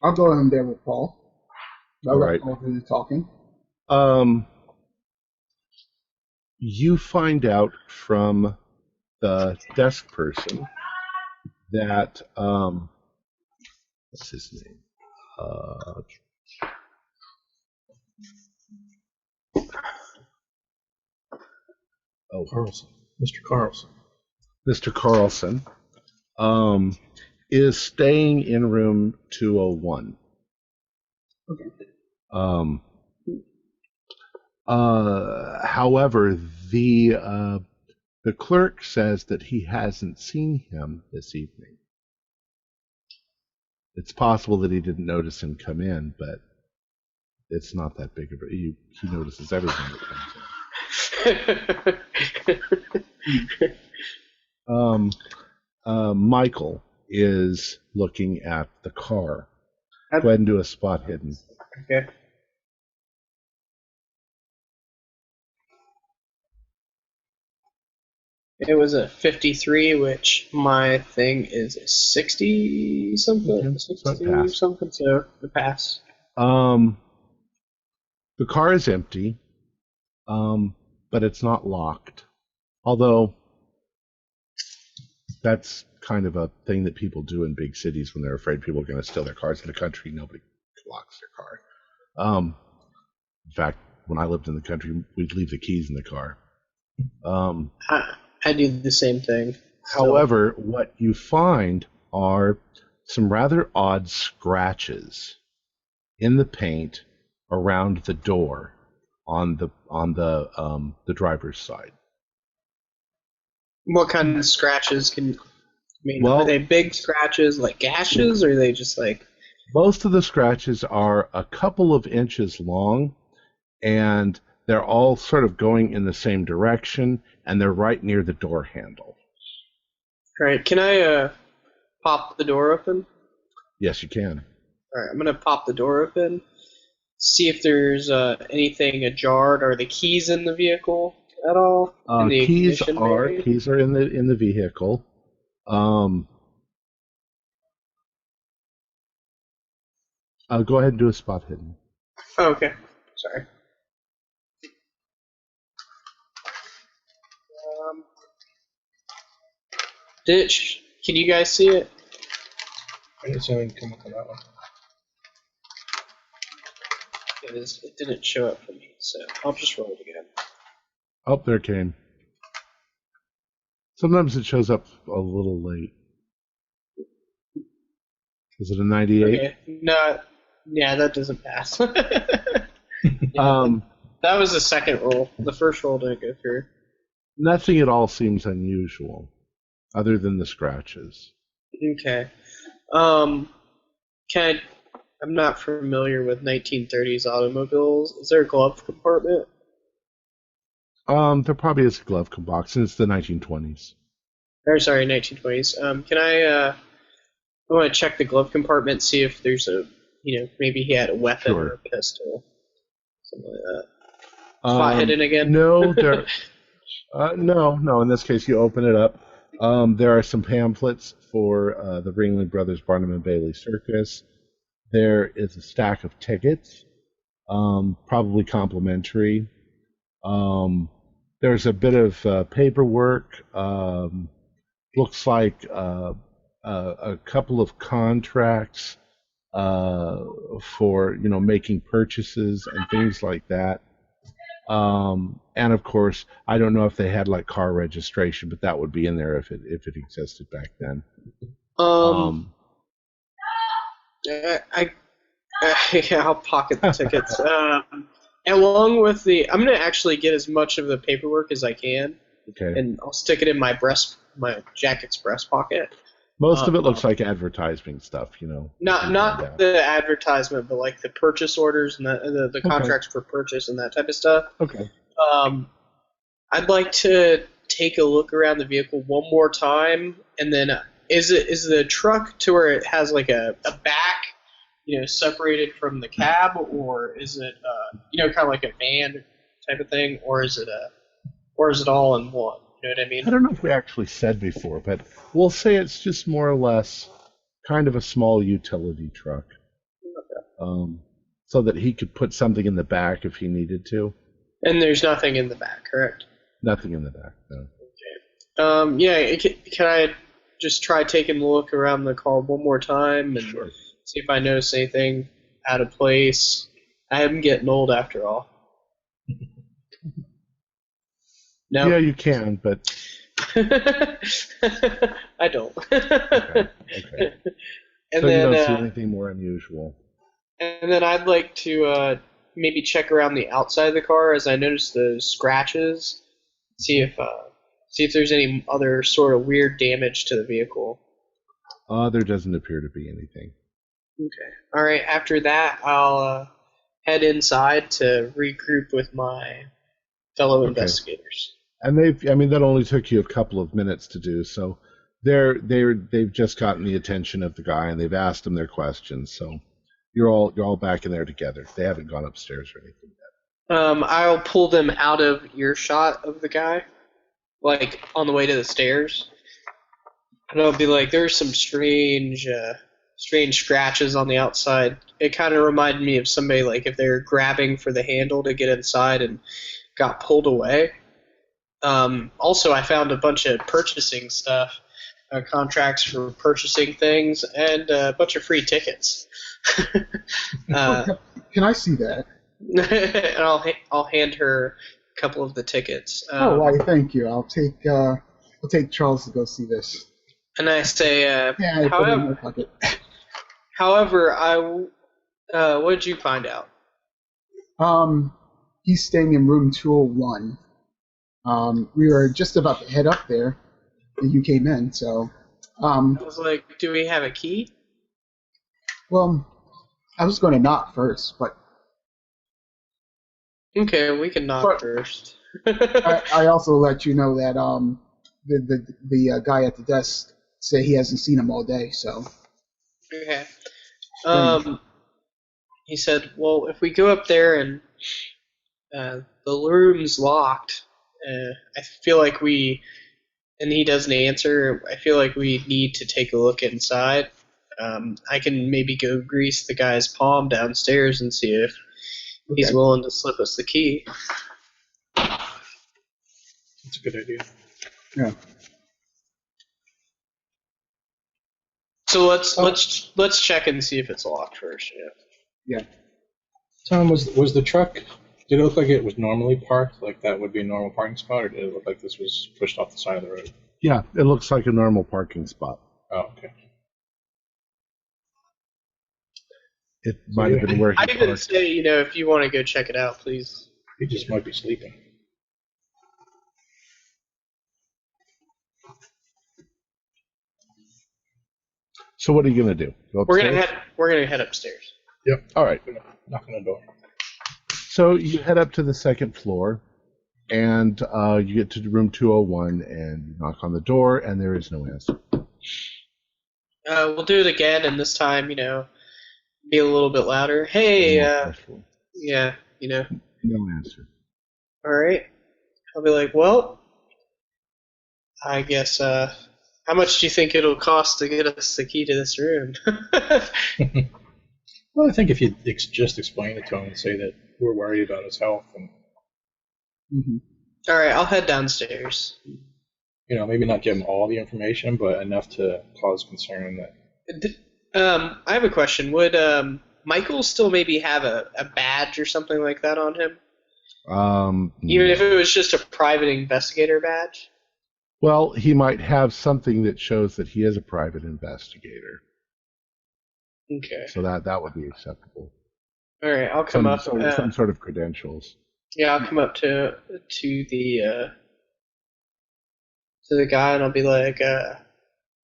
I'll go in there with Paul. I'll All let right. Paul do the talking. You find out from the desk person that, what's his name? Carlson. Mr. Carlson. Mr. Carlson is staying in room 201. Okay. However, the clerk says that he hasn't seen him this evening. It's possible that he didn't notice him come in, but it's not that big of a. He notices everything that comes in. Michael is looking at the car. Go ahead and do a spot hidden. Okay. It was a 53, which my thing is a 60 something, Okay, 60 so it passed. something, so it passed. The car is empty, but it's not locked. Although that's kind of a thing that people do in big cities when they're afraid people are going to steal their cars. In the country, nobody locks their car. In fact, when I lived in the country, we'd leave the keys in the car. I do the same thing. However, what you find are some rather odd scratches in the paint around the door on the driver's side. What kind of scratches Well, are they big scratches, like gashes, or are they just like... Most of the scratches are a couple of inches long, and they're all sort of going in the same direction, and they're right near the door handle. All right, can I pop the door open? Yes, you can. All right, I'm going to pop the door open, see if there's anything ajar. Are the keys in the vehicle at all? In the Keys ignition, are maybe? in the vehicle. Go ahead and do a spot hidden. Oh, okay. Sorry. Can you guys see it? I didn't see anything come up on that one. It didn't show up for me, so I'll just roll it again. Oh, there it came. Sometimes it shows up a little late. Is it a 98? Okay. No, yeah, that doesn't pass. Um, That was the second roll. The first roll didn't go through. Nothing at all seems unusual, other than the scratches. Okay. I'm not familiar with 1930s automobiles. Is there a glove compartment? There probably is a glove box since the 1920s. Or sorry, 1920s. I want to check the glove compartment, see if there's maybe he had a weapon Sure. or a pistol, something like that. Spot hidden again? No, there. No. In this case, you open it up. There are some pamphlets for the Ringling Brothers Barnum and Bailey Circus. There is a stack of tickets, probably complimentary. There's a bit of paperwork. Looks like a couple of contracts for making purchases and things like that. And of course, I don't know if they had like car registration, but that would be in there if it existed back then. I'll pocket the tickets. Along with I'm gonna actually get as much of the paperwork as I can, Okay. and I'll stick it in my jacket's breast pocket. Most of it looks like advertising stuff, you know. Not the advertisement, but like the purchase orders and the contracts for purchase and that type of stuff. Okay. I'd like to take a look around the vehicle one more time, and then is the truck to where it has like a back, separated from the cab, or is it kind of like a van type of thing, or is it all in one? You know what I mean? I don't know if we actually said before, but we'll say it's just more or less kind of a small utility truck, so that he could put something in the back if he needed to. And there's nothing in the back, correct? Nothing in the back, no. Okay. Can I just try taking a look around the car one more time and see if I notice anything out of place? I am getting old after all. No. Yeah, you can, but I don't. Okay. And so then, you don't see anything more unusual. And then I'd like to maybe check around the outside of the car, as I noticed those scratches. See if there's any other sort of weird damage to the vehicle. There doesn't appear to be anything. Okay. All right. After that, I'll head inside to regroup with my fellow investigators. And that only took you a couple of minutes to do, so they've just gotten the attention of the guy, and they've asked him their questions. So you're all back in there together. They haven't gone upstairs or anything yet. I'll pull them out of earshot of the guy, like on the way to the stairs, and I'll be like, "There's some strange scratches on the outside. It kind of reminded me of somebody, like if they're grabbing for the handle to get inside and got pulled away." Also, I found a bunch of purchasing stuff, contracts for purchasing things, and a bunch of free tickets. Can I see that? And I'll hand her a couple of the tickets. Why? Thank you. I'll take Charles to go see this. And I say, Yeah, put it in my pocket. However, what did you find out? He's staying in room 201. We were just about to head up there, and you came in, so... I was like, do we have a key? Well, I was going to knock first, but... Okay, we can knock first. I also let you know that the guy at the desk said he hasn't seen him all day, so... Okay. He said, well, if we go up there and the room's locked... I feel like and he doesn't answer, I feel like we need to take a look inside. I can maybe go grease the guy's palm downstairs and see if he's willing to slip us the key. That's a good idea. Yeah. So let's check and see if it's locked first. Yeah. Tom, was the truck? Did it look like it was normally parked, like that would be a normal parking spot, or did it look like this was pushed off the side of the road? Yeah, it looks like a normal parking spot. Oh, okay. It might have been where he I didn't parked. say, if you want to go check it out, please. He just might be sleeping. So what are you going to do? Go upstairs? We're gonna head upstairs. Yep. All right. Knock on the door. So you head up to the second floor, and you get to room 201, and you knock on the door, and there is no answer. We'll do it again, and this time, be a little bit louder. Hey, yeah, No answer. All right. I'll be like, well, I guess, how much do you think it'll cost to get us the key to this room? Well, I think if you just explain it to him and say that we're worried about his health, and All right, I'll head downstairs. Maybe not give him all the information, but enough to cause concern that. I have a question. Would Michael still maybe have a badge or something like that on him? Even if it was just a private investigator badge? Well, he might have something that shows that he is a private investigator. Okay. So that would be acceptable. All right, I'll come up. Some sort of credentials. Yeah, I'll come up to the guy, and I'll be like,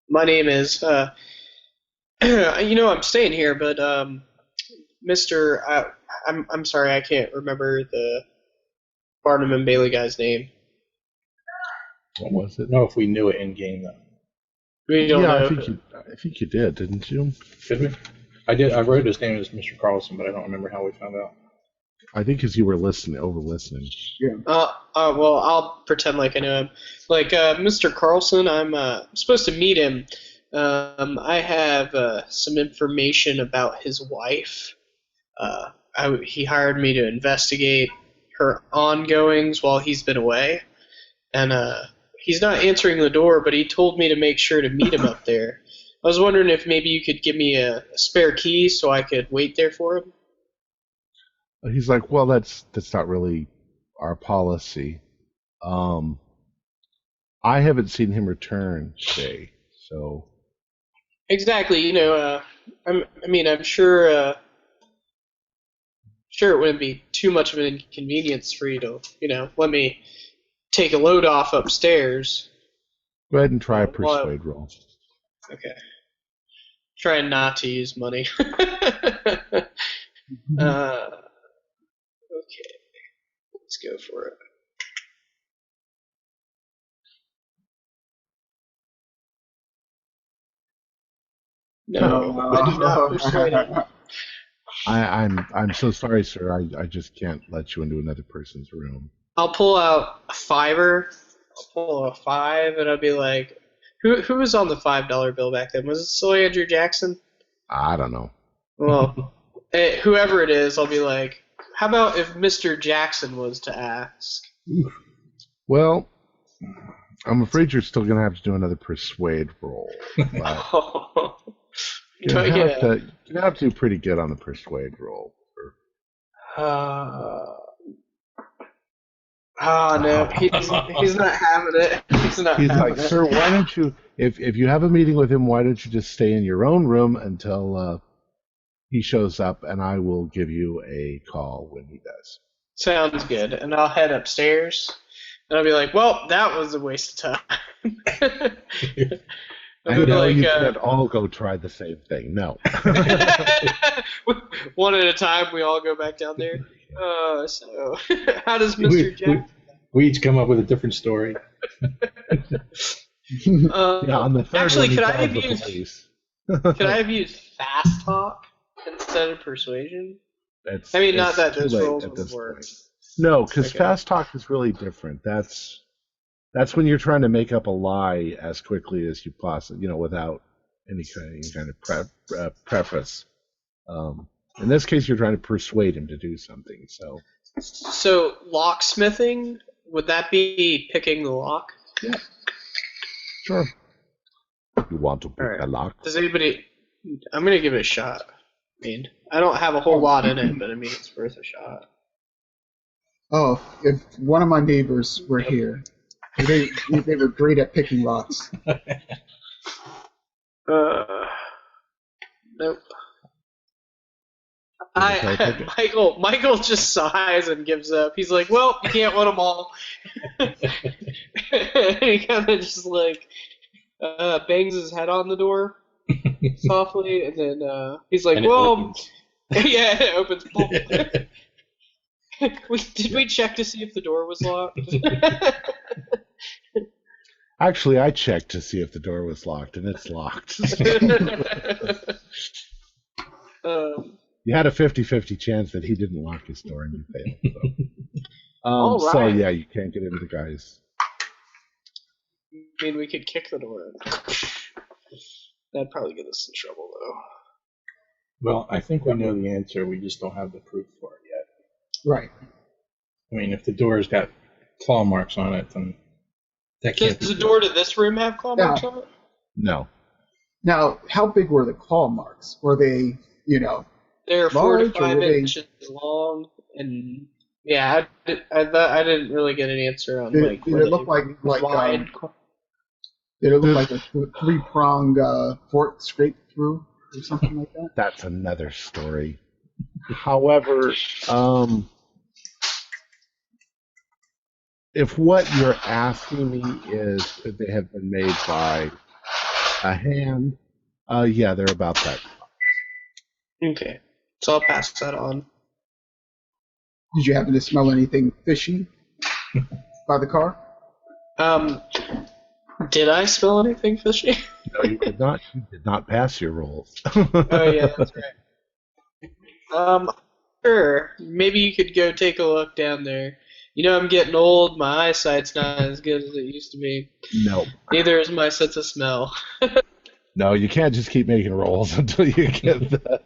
My name is, I'm staying here, but Mr. I'm sorry, I can't remember the Barnum and Bailey guy's name. What was it? know if we knew it in game though. We don't know. I think you did, didn't you? Did we? I did. I wrote his name as Mr. Carlson, but I don't remember how we found out. I think because you were over listening. Yeah. Well, I'll pretend like I know him. Like, Mr. Carlson, I'm supposed to meet him. I have some information about his wife. He hired me to investigate her ongoings while he's been away. And he's not answering the door, but he told me to make sure to meet him up there. I was wondering if maybe you could give me a spare key so I could wait there for him. He's like, well, that's not really our policy. I haven't seen him return today, so. Exactly. I'm sure. Sure, it wouldn't be too much of an inconvenience for you to, let me take a load off upstairs. Go ahead and try a persuade roll. Okay. Trying not to use money. Okay. Let's go for it. No, I do not persuade him. I'm so sorry, sir. I just can't let you into another person's room. I'll pull out a $5. I'll pull a 5, and I'll be like, who was on the $5 bill back then? Was it still Andrew Jackson? I don't know. Well, whoever it is, I'll be like, how about if Mr. Jackson was to ask? Well, I'm afraid you're still going to have to do another persuade roll. But you're going to have to do pretty good on the persuade roll. No, he's not having it. He's like, sir, why don't you, if you have a meeting with him, why don't you just stay in your own room until he shows up, and I will give you a call when he does. Sounds good. And I'll head upstairs, and I'll be like, well, that was a waste of time. I know you can't all go try the same thing. No. One at a time, we all go back down there. So, how does Mr. Jackson? We each come up with a different story. On the third actually, one, could I have used fast talk instead of persuasion? Not that those roles would work. No, because fast talk is really different. That's when you're trying to make up a lie as quickly as you possibly, without any kind of preface. In this case, you're trying to persuade him to do something. So locksmithing, would that be picking the lock? Yeah. Sure. You want to pick a lock? Does anybody? I'm gonna give it a shot. I don't have a whole lot in it, but it's worth a shot. Oh, if one of my neighbors were here, they were great at picking locks. Nope. Michael just sighs and gives up. He's like, well, you can't win them all. He kind of just bangs his head on the door softly, and then he's like, well, yeah, it opens. Did we check to see if the door was locked? Actually, I checked to see if the door was locked, and it's locked. You had a 50-50 chance that he didn't lock his door, and you failed. So yeah, you can't get into the guy's. We could kick the door in. That'd probably get us in trouble, though. Well, I think we know the answer. We just don't have the proof for it yet. Right. If the door's got claw marks on it, then that can't. Does the door to this room have claw marks on it? No. Now, how big were the claw marks? Were they, They're 4 to 5 inches long, and yeah, I didn't really get an answer on did it look like wide. Did it look like a 3-pronged fork scraped through or something like that? That's another story. However, if what you're asking me is could they have been made by a hand. Yeah, they're about that. Okay, so I'll pass that on. Did you happen to smell anything fishy by the car? Did I smell anything fishy? No, you did not. You did not pass your rolls. Oh yeah, that's right. Sure. Maybe you could go take a look down there. You know, I'm getting old. My eyesight's not as good as it used to be. No. Neither is my sense of smell. No, you can't just keep making rolls until you get that.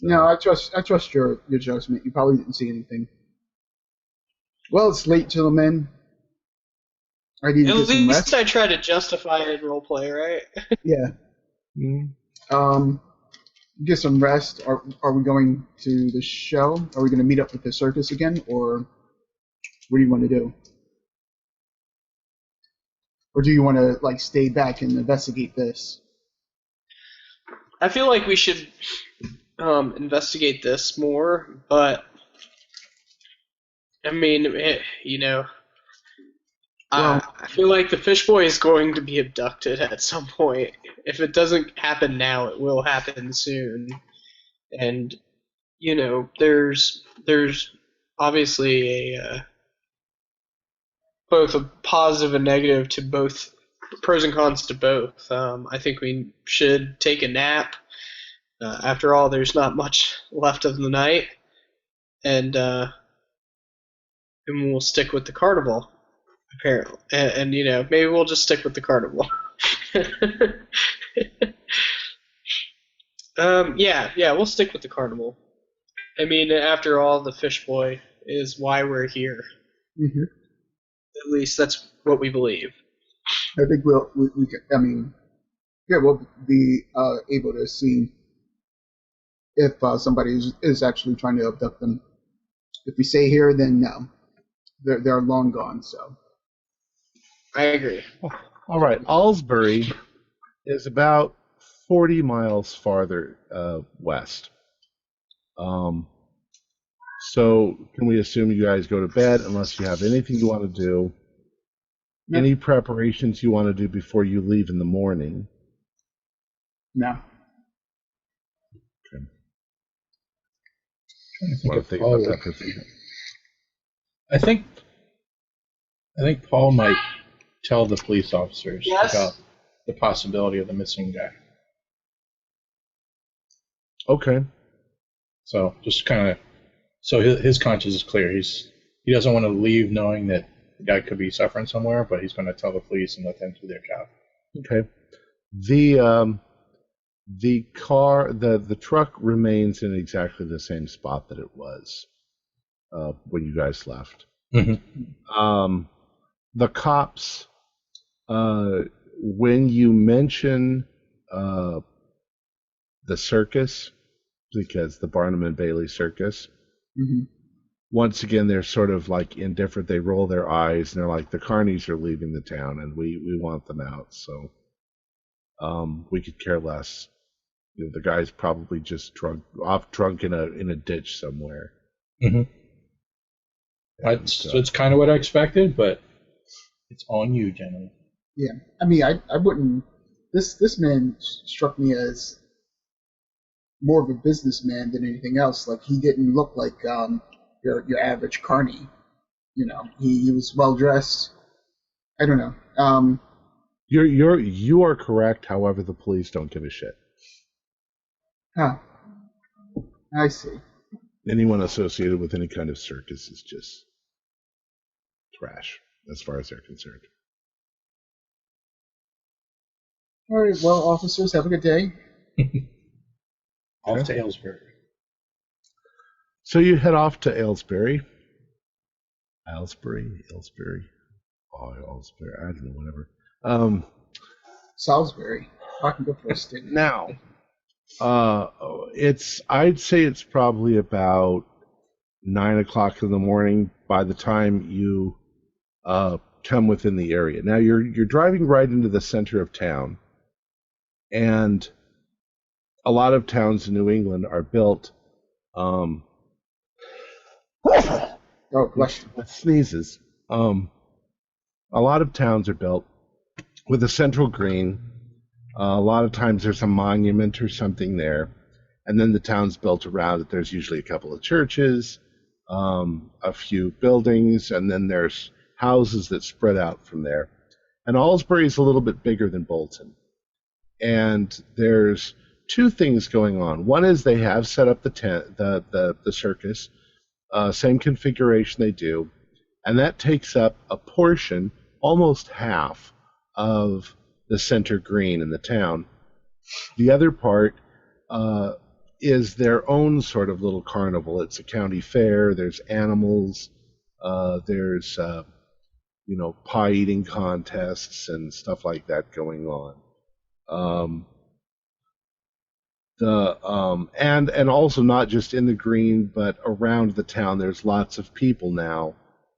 No, I trust your judgment. You probably didn't see anything. Well, it's late, gentlemen. I need to At get some least rest. I try to justify it in roleplay, right? Yeah. Get some rest. Are we going to the show? Are we going to meet up with the circus again, or what do you want to do? Or do you want to like stay back and investigate this? I feel like we should investigate this more, but I mean, I feel like the fish boy is going to be abducted at some point. If it doesn't happen now, it will happen soon. And there's obviously both a positive and negative to both, pros and cons to both. I think we should take a nap. After all, there's not much left of the night, and we'll stick with the carnival. Apparently, and maybe we'll just stick with the carnival. Yeah, we'll stick with the carnival. I mean, after all, the fish boy is why we're here. Mm-hmm. At least that's what we believe. I think we'll be able to see if somebody is actually trying to abduct them. If we stay here, then no, they're long gone. So. I agree. All right, Alsbury is about 40 miles farther west. So can we assume you guys go to bed unless you have anything you want to do? No. Any preparations you want to do before you leave in the morning? No. Okay. I Think about that for a second. I think Paul might tell the police officers about the possibility of the missing guy. Okay. So just kind of, so his conscience is clear. He doesn't want to leave knowing that the guy could be suffering somewhere, but he's going to tell the police and let them do their job. Okay. The car, the truck remains in exactly the same spot that it was when you guys left. Mm-hmm. The cops, when you mention the circus, because the Barnum and Bailey circus, Mm-hmm. once again they're sort of like indifferent. They roll their eyes and they're like, the carnies are leaving the town and we want them out, so we could care less. The guy's probably just drunk in a ditch somewhere. Mm-hmm. So it's kind of what I expected, but it's on you, gentlemen. Yeah, I mean, I wouldn't. This man struck me as more of a businessman than anything else. Like, he didn't look like your average carny. He was well dressed. I don't know. You are correct. However, the police don't give a shit. Huh. I see. Anyone associated with any kind of circus is just trash, as far as they're concerned. All right. Well, officers, have a good day. Off to Aylesbury. So you head off to Aylesbury. Aylesbury. Oh, Aylesbury. I don't know, whatever. Salisbury. I can go for a stint. Now, I'd say it's probably about 9 o'clock in the morning by the time you come within the area. Now you're driving right into the center of town, and a lot of towns in New England are built. Oh, bless you. Sneezes. A lot of towns are built with a central green. A lot of times there's a monument or something there, and then the town's built around it. There's usually a couple of churches, a few buildings, and then there's houses that spread out from there. And Alsbury is a little bit bigger than Bolton. And there's two things going on. One is they have set up the circus, same configuration they do, and that takes up a portion, almost half, of the center green in the town. The other part is their own sort of little carnival. It's a county fair. There's animals. There's pie eating contests and stuff like that going on. And also not just in the green, but around the town. There's lots of people now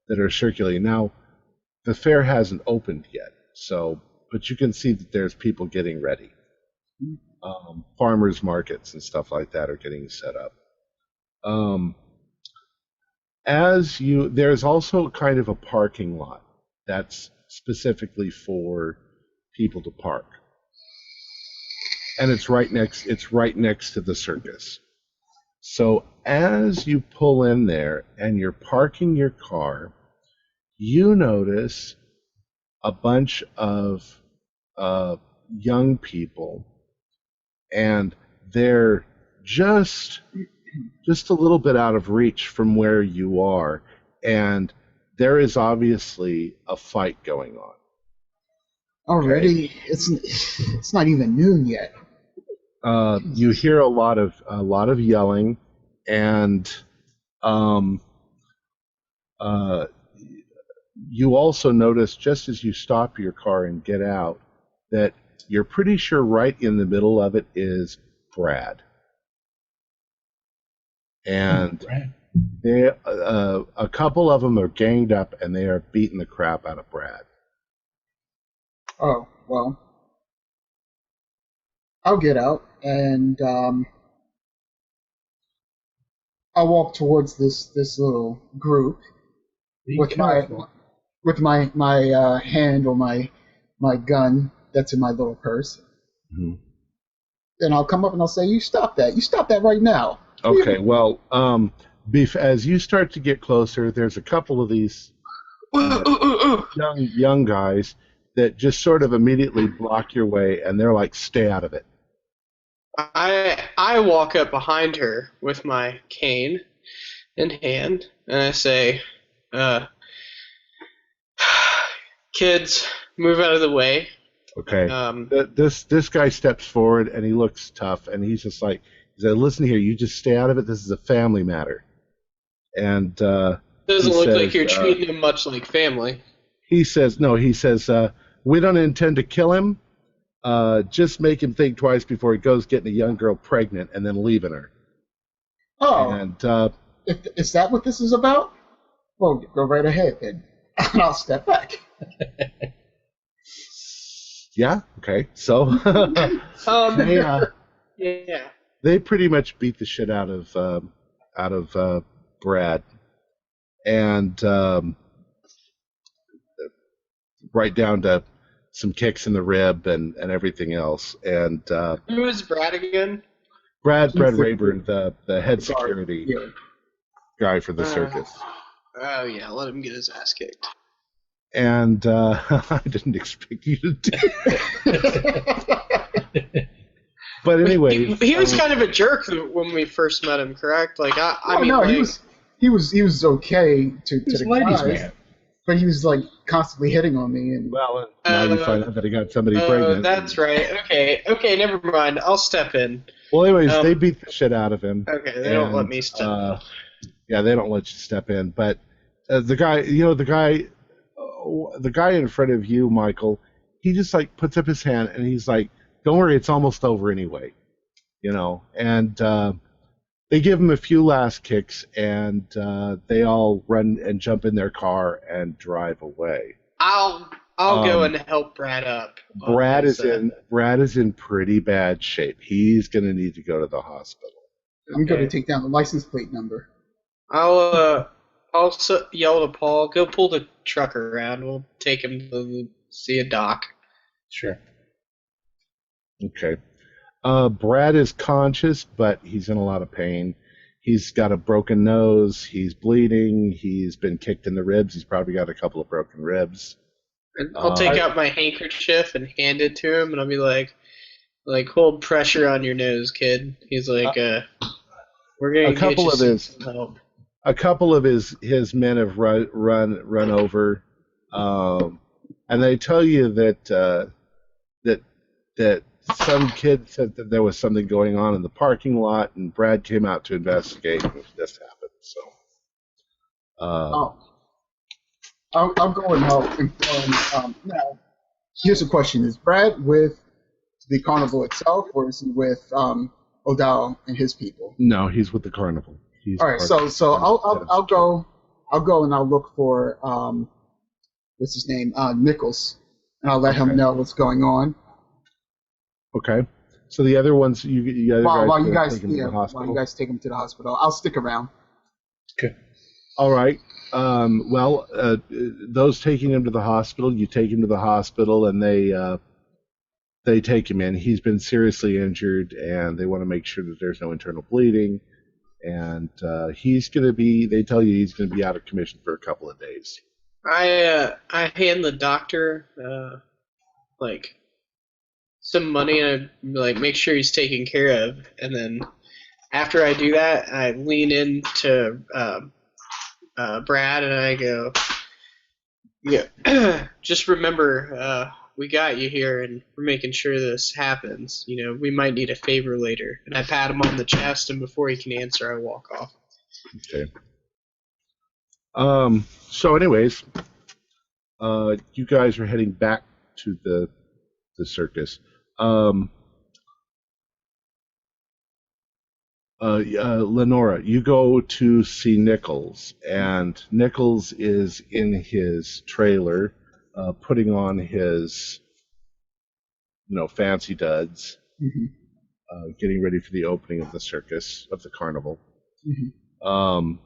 that are circulating. Now, the fair hasn't opened yet, but you can see that there's people getting ready. Farmers markets and stuff like that are getting set up. There's also kind of a parking lot that's specifically for people to park, and it's right next to the circus. So as you pull in there and you're parking your car, you notice a bunch of young people, and they're just a little bit out of reach from where you are, and there is obviously a fight going on. Already, it's not even noon yet. You hear a lot of yelling, and you also notice, just as you stop your car and get out, that you're pretty sure right in the middle of it is Brad. And a couple of them are ganged up, and they are beating the crap out of Brad. Oh, well. I'll get out, and I'll walk towards this little group with my hand on my gun that's in my little purse. Mm-hmm. And I'll come up and I'll say, "You stop that! You stop that right now!" Okay. Well, as you start to get closer, there's a couple of these young guys that just sort of immediately block your way, and they're like, "Stay out of it." I walk up behind her with my cane in hand, and I say, "Kids, move out of the way." Okay. This guy steps forward, and he looks tough, and he's just like, he said, "Listen here, you just stay out of it. This is a family matter." And doesn't look like you're treating him much like family. He says, "We don't intend to kill him. Just make him think twice before he goes getting a young girl pregnant and then leaving her." Oh. And is that what this is about? Well, go right ahead then. And I'll step back. Yeah. Okay. So they pretty much beat the shit out of Brad, and right down to some kicks in the rib and everything else. And who is Brad again? Brad Rayburn, the head security guy for the circus. Oh yeah, let him get his ass kicked. And I didn't expect you to do that. But anyway, he was kind of a jerk when we first met him, correct? Like he was okay to the ladies' guys, man. but he was like constantly hitting on me. And well, now you find out that he got somebody pregnant. That's right. Okay, never mind. I'll step in. Well, anyways, they beat the shit out of him. Okay, they don't let me step in. Yeah, they don't let you step in. But the guy in front of you, Michael, he just like puts up his hand and he's like, "Don't worry, it's almost over anyway," And they give him a few last kicks, and they all run and jump in their car and drive away. I'll go and help Brad up. Brad is in pretty bad shape. He's gonna need to go to the hospital. I'm going to take down the license plate number. I'll yell to Paul, "Go pull the truck around. We'll take him to see a doc." Sure. Okay. Brad is conscious, but he's in a lot of pain. He's got a broken nose. He's bleeding. He's been kicked in the ribs. He's probably got a couple of broken ribs. And I'll take out my handkerchief and hand it to him, and I'll be like hold pressure on your nose, kid. He's like, we're gonna get you some help. A couple of his men have run over, and they tell you that some kid said that there was something going on in the parking lot, and Brad came out to investigate, and this happened. So, I'll go and help inform. Now, here's a question: is Brad with the carnival itself, or is he with O'Dowd and his people? No, he's with the carnival. All right, so I'll go and I'll look for what's his name, Nichols, and I'll let him know what's going on. Okay. So the other ones, while you guys take him to the hospital, I'll stick around. Okay. All right. Those taking him to the hospital, you take him to the hospital, and they take him in. He's been seriously injured, and they want to make sure that there's no internal bleeding. And they tell you he's going to be out of commission for a couple of days. I hand the doctor some money, and I make sure he's taken care of. And then after I do that, I lean into Brad and I go, yeah, just remember, we got you here, and we're making sure this happens. We might need a favor later. And I pat him on the chest, and before he can answer, I walk off. Okay. So anyways, you guys are heading back to the circus. Lenora, you go to see Nichols, and Nichols is in his trailer, putting on his, fancy duds, getting ready for the opening of the circus, of the carnival. Mm-hmm.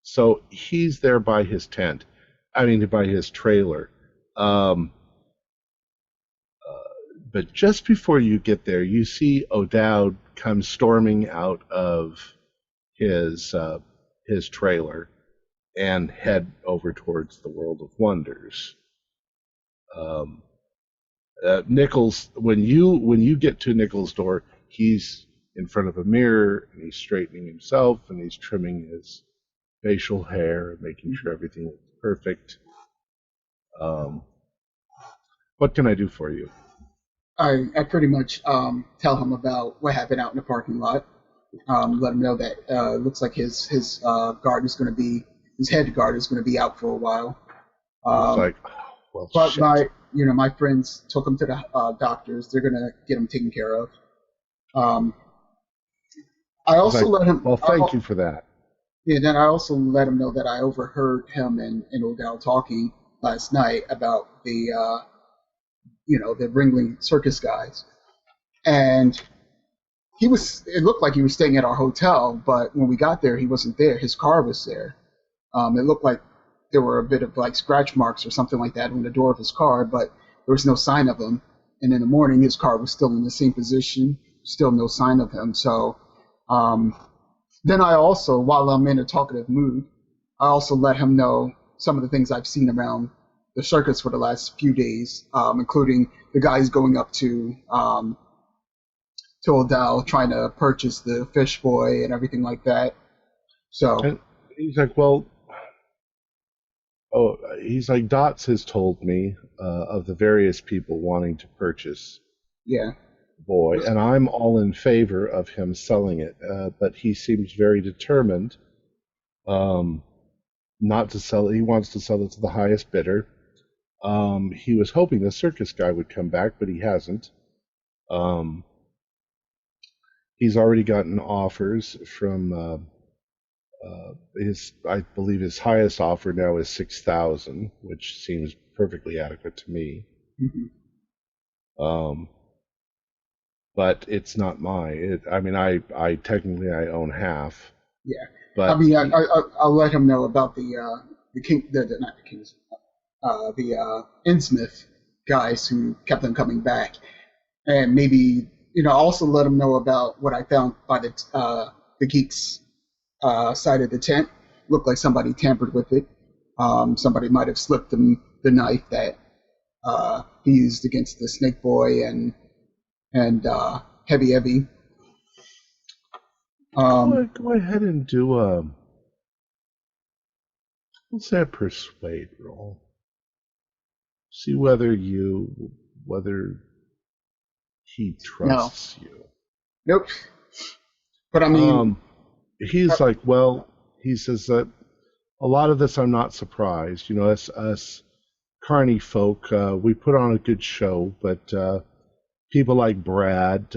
So he's there by his by his trailer. But just before you get there, you see O'Dowd come storming out of his trailer and head over towards the World of Wonders. Nichols, when you get to Nichols' door, he's in front of a mirror, and he's straightening himself, and he's trimming his facial hair and making sure everything looks perfect. What can I do for you? I pretty much tell him about what happened out in the parking lot. Let him know that it looks like his head guard is going to be out for a while. But shit. my friends took him to the doctors. They're going to get him taken care of. I also let him. Well, thank you for that. Yeah, then I also let him know that I overheard him and O'Dowd talking last night about the Ringling Circus guys. And it looked like he was staying at our hotel, but when we got there, he wasn't there. His car was there. It looked like there were a bit of scratch marks or something like that on the door of his car, but there was no sign of him. And in the morning, his car was still in the same position, still no sign of him. So then I also, while I'm in a talkative mood, I also let him know some of the things I've seen around the circus for the last few days, including the guys going up to O'Dowd trying to purchase the fish boy and everything like that. So and he's like, Dots has told me of the various people wanting to purchase boy, and I'm all in favor of him selling it, but he seems very determined not to sell it. He wants to sell it to the highest bidder. He was hoping the circus guy would come back, but he hasn't. He's already gotten offers from I believe his highest offer now is 6,000, which seems perfectly adequate to me. Mm-hmm. But it's not mine. I technically I own half. Yeah. But I'll let him know about the Innsmouth guys who kept them coming back, and maybe also let them know about what I found by the geeks side of the tent. Looked like somebody tampered with it. Somebody might have slipped him the knife that he used against the Snake Boy and Heavy. Go ahead and do let's say a persuade roll. See whether he trusts you. Nope. But I mean, he's like, well, he says that a lot of this I'm not surprised. Us carny folk, we put on a good show, but people like Brad,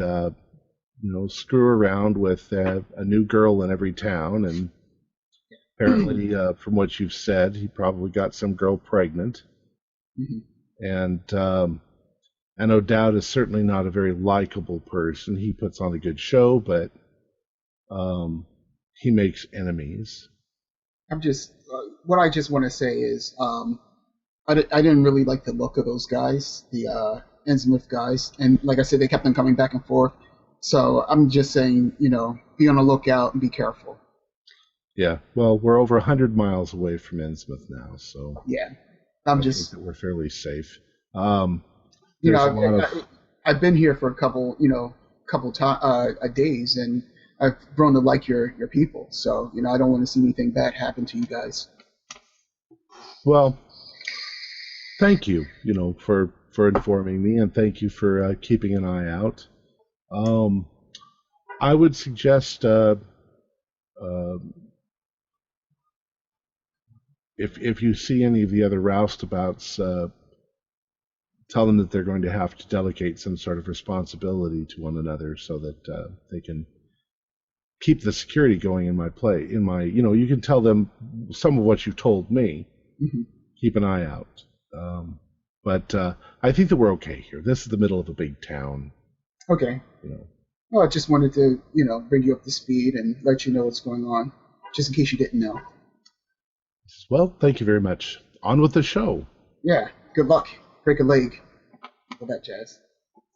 screw around with a new girl in every town, and apparently, from what you've said, he probably got some girl pregnant. Mm-hmm. And O'Dowd is certainly not a very likable person. He puts on a good show, but he makes enemies. What I just want to say is, I didn't really like the look of those guys, the Innsmouth guys, and like I said, they kept on coming back and forth. So I'm just saying, be on the lookout and be careful. Yeah, well, we're over 100 miles away from Innsmouth now, so yeah, I think that we're fairly safe. I've been here for a couple days, and I've grown to like your people. So I don't want to see anything bad happen to you guys. Well, thank you, for informing me, and thank you for keeping an eye out. I would suggest if you see any of the other roustabouts, tell them that they're going to have to delegate some sort of responsibility to one another so that they can keep the security going in my play. You can tell them some of what you told me. Mm-hmm. Keep an eye out. But I think that we're okay here. This is the middle of a big town. Okay. Well, I just wanted to, bring you up to speed and let you know what's going on, just in case you didn't know. Well, thank you very much. On with the show. Yeah, good luck. Break a leg. All that jazz.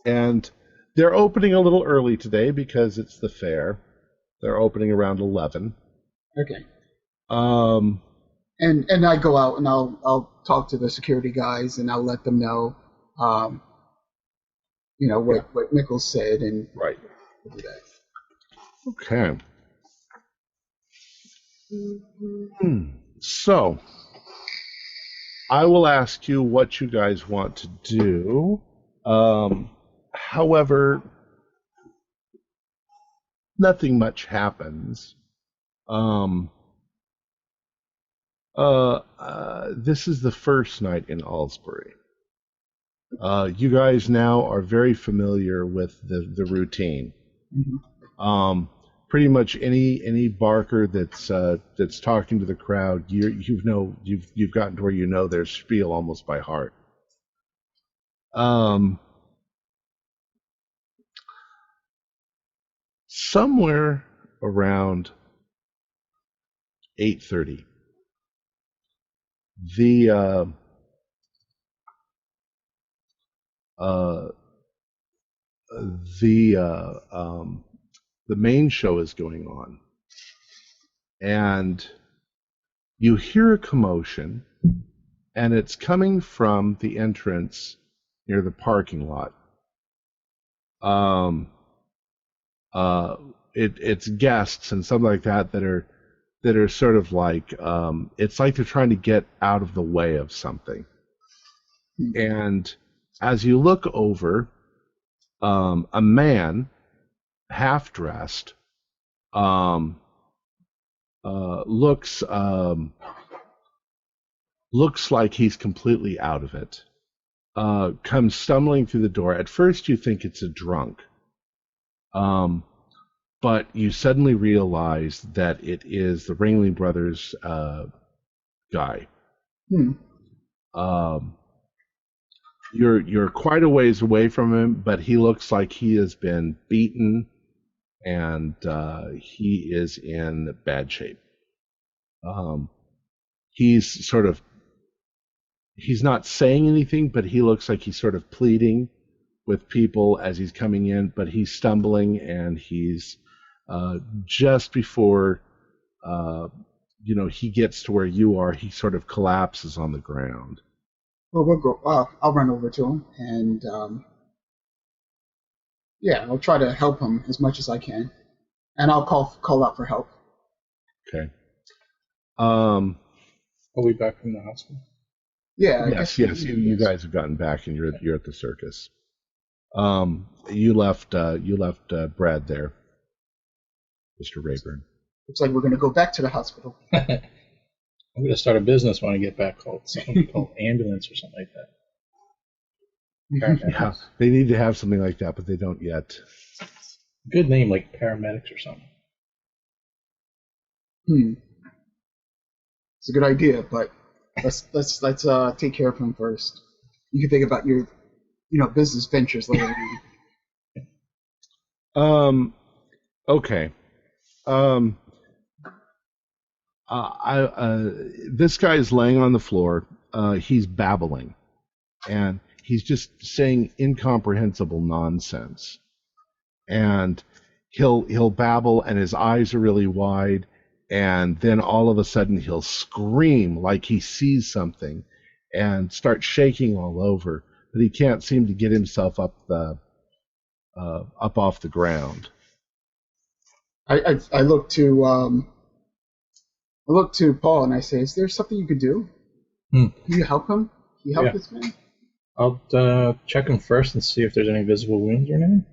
And they're opening a little early today because it's the fair. They're opening around 11. Okay. And I go out and I'll talk to the security guys and I'll let them know, what Nichols said, and right. We'll do that. Okay. So, I will ask you what you guys want to do. However, nothing much happens. This is the first night in Alsbury. You guys now are very familiar with the routine. Mm-hmm. Pretty much any barker that's talking to the crowd, you've gotten to where you know their spiel almost by heart. Somewhere around 8:30, the main show is going on, and you hear a commotion, and it's coming from the entrance near the parking lot. It's guests and something like that are sort of like, it's like they're trying to get out of the way of something. And as you look over, a man, half dressed, looks like he's completely out of it. Comes stumbling through the door. At first you think it's a drunk, but you suddenly realize that it is the Ringling Brothers guy. You're quite a ways away from him, but he looks like he has been beaten, and he is in bad shape. He's sort of he's not saying anything, but he looks like he's sort of pleading with people as he's coming in, but he's stumbling, and he's just before he gets to where you are, he sort of collapses on the ground. Well, we'll go. I'll run over to him, and I'll try to help him as much as I can, and I'll call out for help. Okay. Are we back from the hospital? Yeah. Yes. You guys have gotten back, and you're at the circus. You left Brad there, Mr. Rayburn. Looks like we're going to go back to the hospital. I'm going to start a business when I get back called ambulance or something like that. Yeah, they need to have something like that, but they don't yet. Good name, like paramedics or something. It's a good idea, but let's take care of him first. You can think about your business ventures later. Okay. This guy is laying on the floor. He's babbling, and he's just saying incomprehensible nonsense. And he'll babble, and his eyes are really wide, and then all of a sudden he'll scream like he sees something, and start shaking all over. But he can't seem to get himself up off the ground. I look to Paul and I say, "Is there something you could do? Can you help him? Can you help this man?" I'll check him first and see if there's any visible wounds or anything.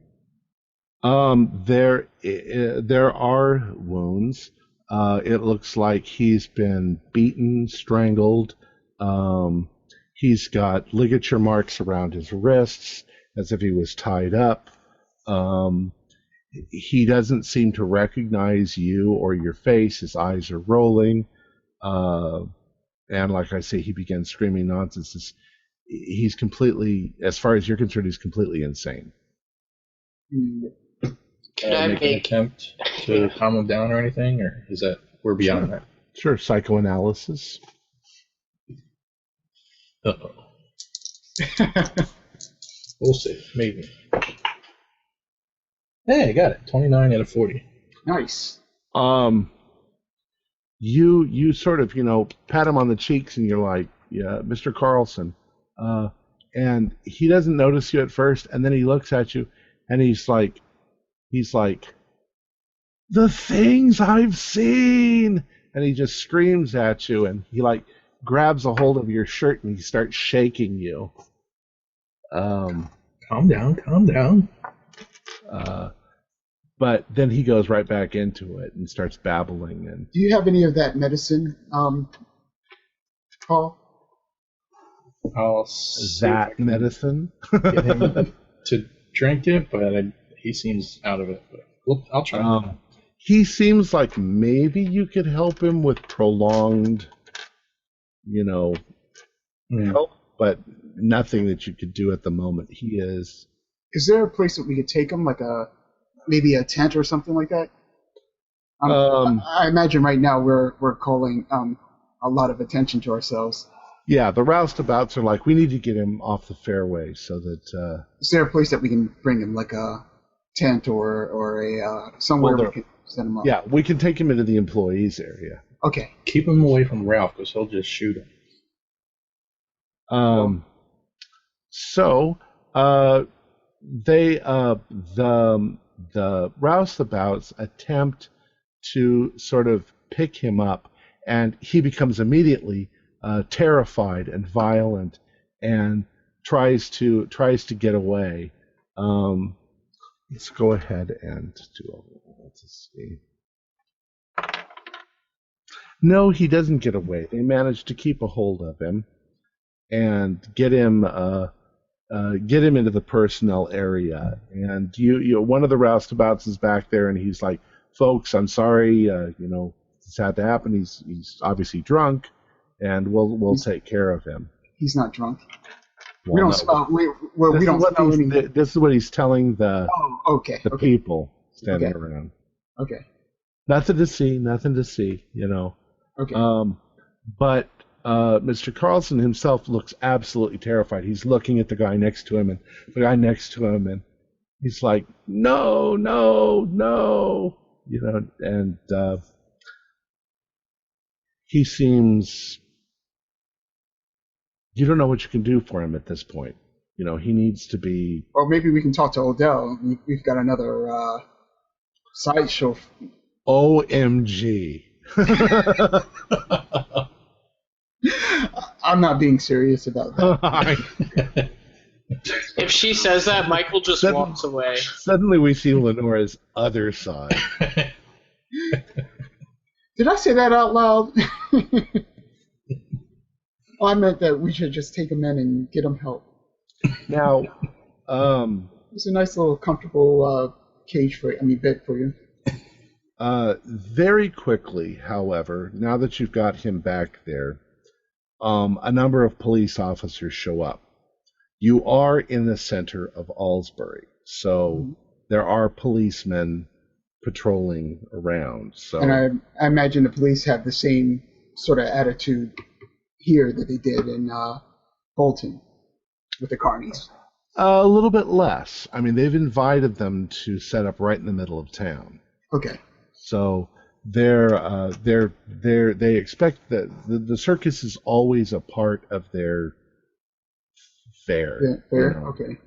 There are wounds. It looks like he's been beaten, strangled. He's got ligature marks around his wrists, as if he was tied up. He doesn't seem to recognize you or your face. His eyes are rolling. And like I say, he begins screaming nonsense. He's completely, as far as you're concerned, he's completely insane. Can I make an attempt to calm him down or anything, or is that we're beyond that? Sure, psychoanalysis. Uh-oh. We'll see, maybe. Hey, I got it. 29 out of 40. Nice. You sort of, pat him on the cheeks, and you're like, "Yeah, Mr. Carlson." And he doesn't notice you at first, and then he looks at you, and he's like, "The things I've seen!" And he just screams at you, and he grabs a hold of your shirt, and he starts shaking you. Calm down. But then he goes right back into it and starts babbling. And do you have any of that medicine, Paul? I'll medicine? Get him to drink it, but he seems out of it. But I'll try. He seems like maybe you could help him with prolonged, help, but nothing that you could do at the moment. He is. Is there a place that we could take him, like maybe a tent or something like that? I imagine right now we're calling a lot of attention to ourselves. Yeah, the roustabouts are like, we need to get him off the fairway so that. Is there a place that we can bring him, like a tent or a somewhere we can set him up? Yeah, we can take him into the employees area. Okay. Keep him away from Ralph, because he'll just shoot him. The roustabouts attempt to sort of pick him up, and he becomes immediately terrified and violent, and tries to get away. Let's go ahead and do. Let's see. No, he doesn't get away. They manage to keep a hold of him and get him into the personnel area. And one of the roustabouts is back there, and he's like, "Folks, I'm sorry. This had to happen. He's obviously drunk, and we'll take care of him." He's not drunk. Well, we don't smell any. This is what he's telling the people standing Okay. around. Okay. Nothing to see. Okay. But Mr. Carlson himself looks absolutely terrified. He's looking at the guy next to him, and the guy next to him, and he's like, "No, no, no!" And he seems. You don't know what you can do for him at this point. He needs to be. Or maybe we can talk to Odell. We've got another sideshow. OMG. I'm not being serious about that. If she says that, Michael just walks away. Suddenly we see Lenora's other side. Did I say that out loud? Oh, I meant that we should just take him in and get him help. Now, it's a nice little comfortable bed for you. Very quickly, however, now that you've got him back there, a number of police officers show up. You are in the center of Alsbury, so there are policemen patrolling around. So, and I imagine the police have the same sort of attitude here that they did in Bolton with the carnies. A little bit less. I mean, they've invited them to set up right in the middle of town. Okay. So they expect that the circus is always a part of their fair. Yeah, fair. Okay.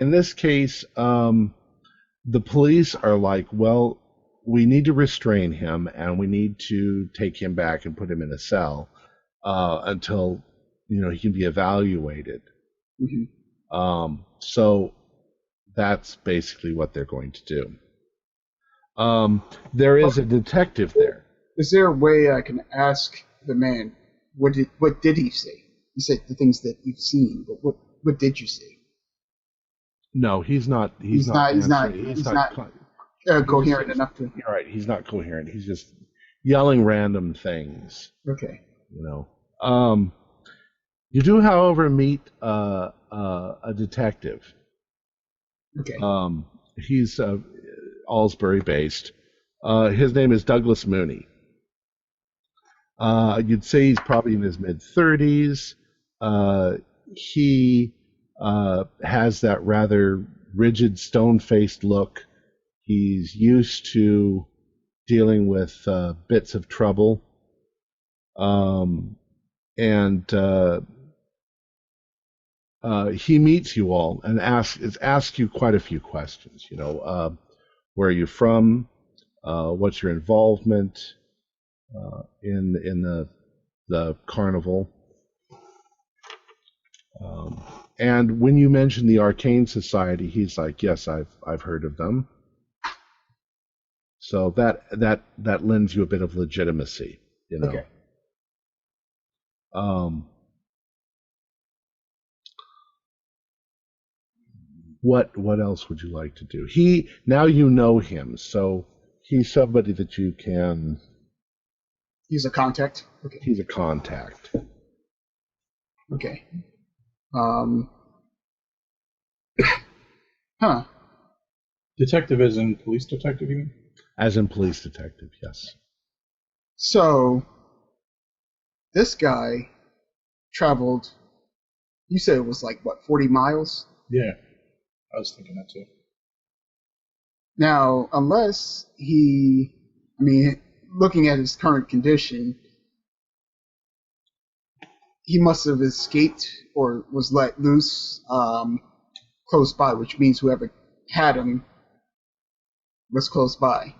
In this case, the police are like, well, we need to restrain him and we need to take him back and put him in a cell until he can be evaluated. Mm-hmm. So that's basically what they're going to do. There is a detective there. Is there a way I can ask the man what did he say? You said the things that you've seen, but what did you see? No, he's not. He's not coherent enough to. You're right. He's not coherent. He's just yelling random things. Okay. You do, however, meet a detective. Okay. He's Alsbury based. His name is Douglas Mooney. You'd say he's probably in his mid-30s. He has that rather rigid, stone-faced look. He's used to dealing with bits of trouble. He meets you all and asks you quite a few questions. Where are you from? What's your involvement in the carnival? And when you mention the Arcane Society, he's like, "Yes, I've heard of them." So that lends you a bit of legitimacy, Okay. What else would you like to do? Now you know him, so he's somebody that you can. He's a contact. Okay. He's a contact. Okay. Huh. Detective as in police detective, you mean? As in police detective, yes. So, this guy traveled, you said it was like, 40 miles? Yeah, I was thinking that too. Now, unless looking at his current condition, he must have escaped or was let loose close by, which means whoever had him was close by.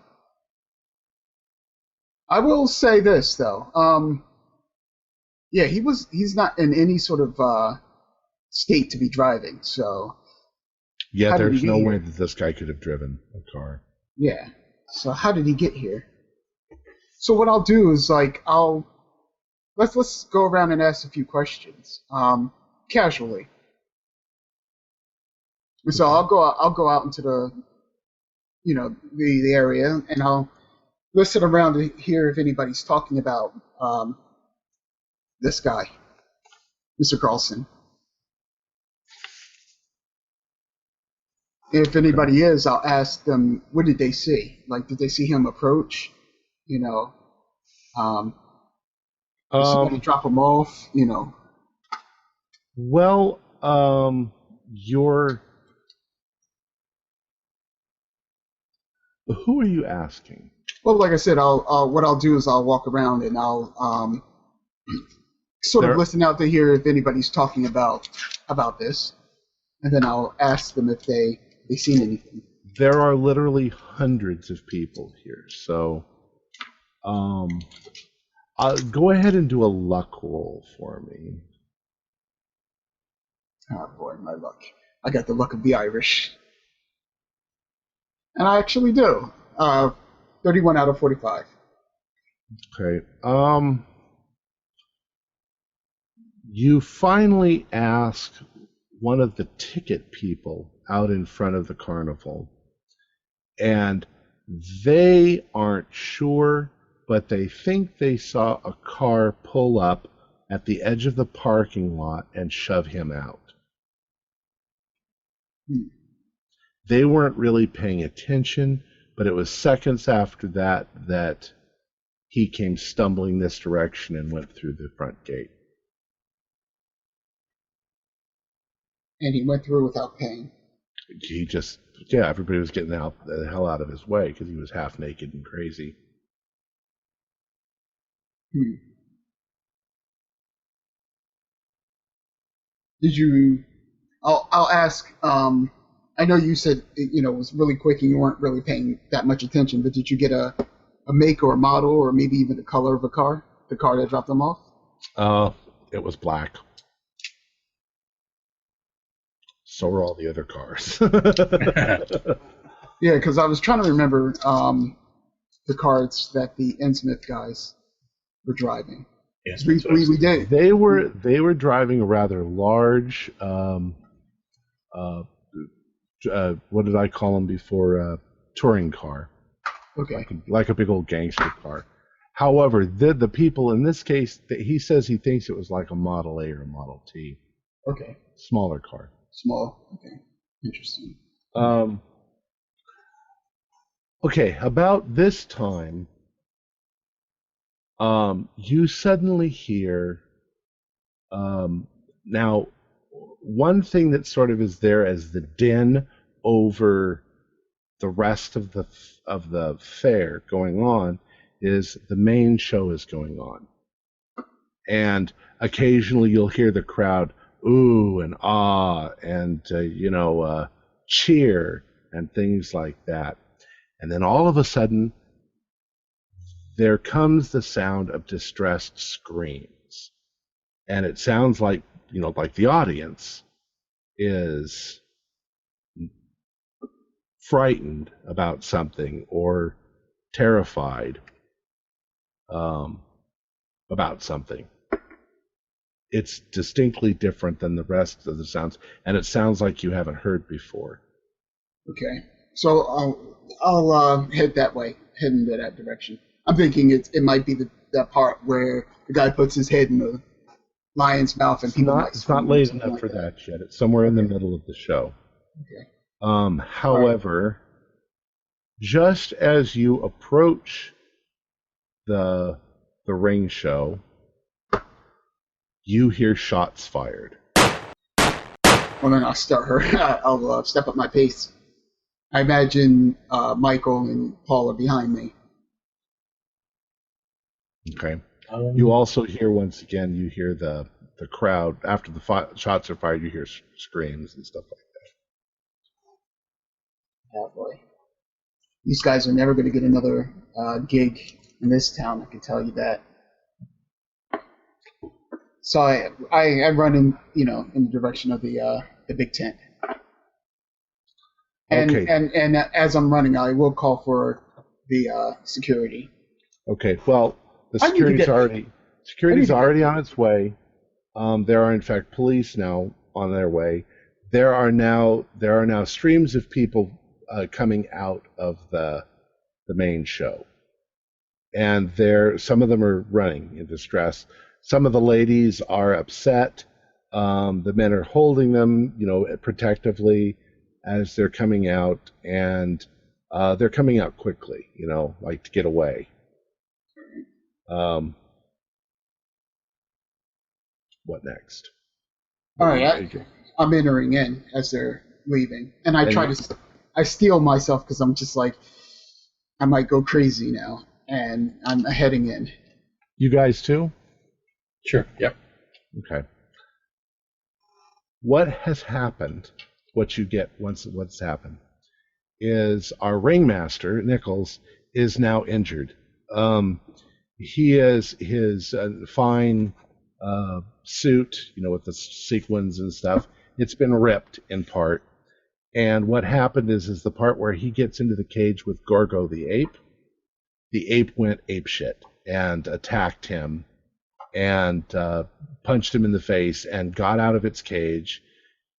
I will say this though, he's not in any sort of state to be driving, so. Yeah, there's no way that this guy could have driven a car. Yeah, so how did he get here? So what I'll do is let's go around and ask a few questions, casually. So I'll go out into the area, and I'll listen around to hear if anybody's talking about this guy, Mr. Carlson. If anybody is, I'll ask them, what did they see? Like, did they see him approach? Is she going to drop them off? Well, you're. Who are you asking? Well, like I said, what I'll do is I'll walk around and I'll sort of listen out to hear if anybody's talking about this, and then I'll ask them if they seen anything. There are literally hundreds of people here, so go ahead and do a luck roll for me. Oh boy, my luck! I got the luck of the Irish, and I actually do. 31 out of 45. Okay. You finally ask one of the ticket people out in front of the carnival, and they aren't sure, but they think they saw a car pull up at the edge of the parking lot and shove him out. They weren't really paying attention, but it was seconds after that he came stumbling this direction and went through the front gate. And he went through without paying. He just, everybody was getting the hell out of his way because he was half naked and crazy. Did you? I'll ask. I know you said it was really quick and you weren't really paying that much attention, but did you get a make or a model or maybe even the color of a car? The car that dropped them off? It was black. So were all the other cars. Yeah, because I was trying to remember the cars that the Innsmouth guys were driving. Yes, we did. They were driving a rather large. What did I call them before? Touring car. Okay. Like a big old gangster car. However, the people in this case, he says he thinks it was like a Model A or a Model T. Okay. Smaller car. Small. Okay. Interesting. Okay, about this time, you suddenly hear. Now, one thing that sort of is there as the din over the rest of the fair going on is the main show is going on, and occasionally you'll hear the crowd ooh and ah and cheer and things like that, and then all of a sudden there comes the sound of distressed screams, and it sounds like like the audience is frightened about something or terrified about something. It's distinctly different than the rest of the sounds, and it sounds like you haven't heard before. Okay, so I'll head that way, head into that direction. I'm thinking it might be that part where the guy puts his head in the lion's mouth and people might it's not late enough for that yet. It's somewhere in the middle of the show. Okay. However, just as you approach the ring show, you hear shots fired. Well, then I'll I'll step up my pace. I imagine Michael and Paul are behind me. Okay. You also hear, once again, you hear the crowd, after the shots are fired, you hear screams and stuff like that. Oh boy. These guys are never going to get another gig in this town, I can tell you that. So I run in the direction of the big tent. And, okay. And as I'm running, I will call for the security. Okay. Well, the security's already on its way. There are in fact police now on their way. There are now streams of people coming out of the main show, and some of them are running in distress. Some of the ladies are upset. The men are holding them, protectively as they're coming out, and they're coming out quickly, like to get away. what next? All right, I'm entering in as they're leaving, and I steal myself because I'm just like, I might go crazy now, and I'm heading in. You guys too? Sure. Yep. Okay. What has happened, what you get what's happened, is our ringmaster, Nichols, is now injured. His fine suit, with the sequins and stuff, it's been ripped in part. And what happened is the part where he gets into the cage with Gorgo the ape went apeshit and attacked him and punched him in the face and got out of its cage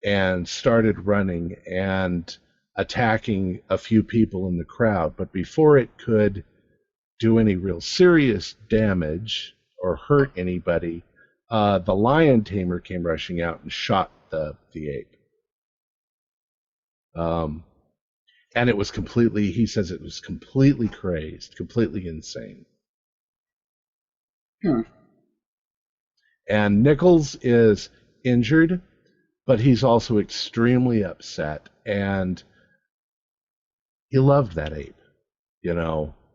and started running and attacking a few people in the crowd. But before it could do any real serious damage or hurt anybody, the lion tamer came rushing out and shot the ape. And it was he says it was completely crazed, completely insane. And Nichols is injured, but he's also extremely upset, and he loved that ape.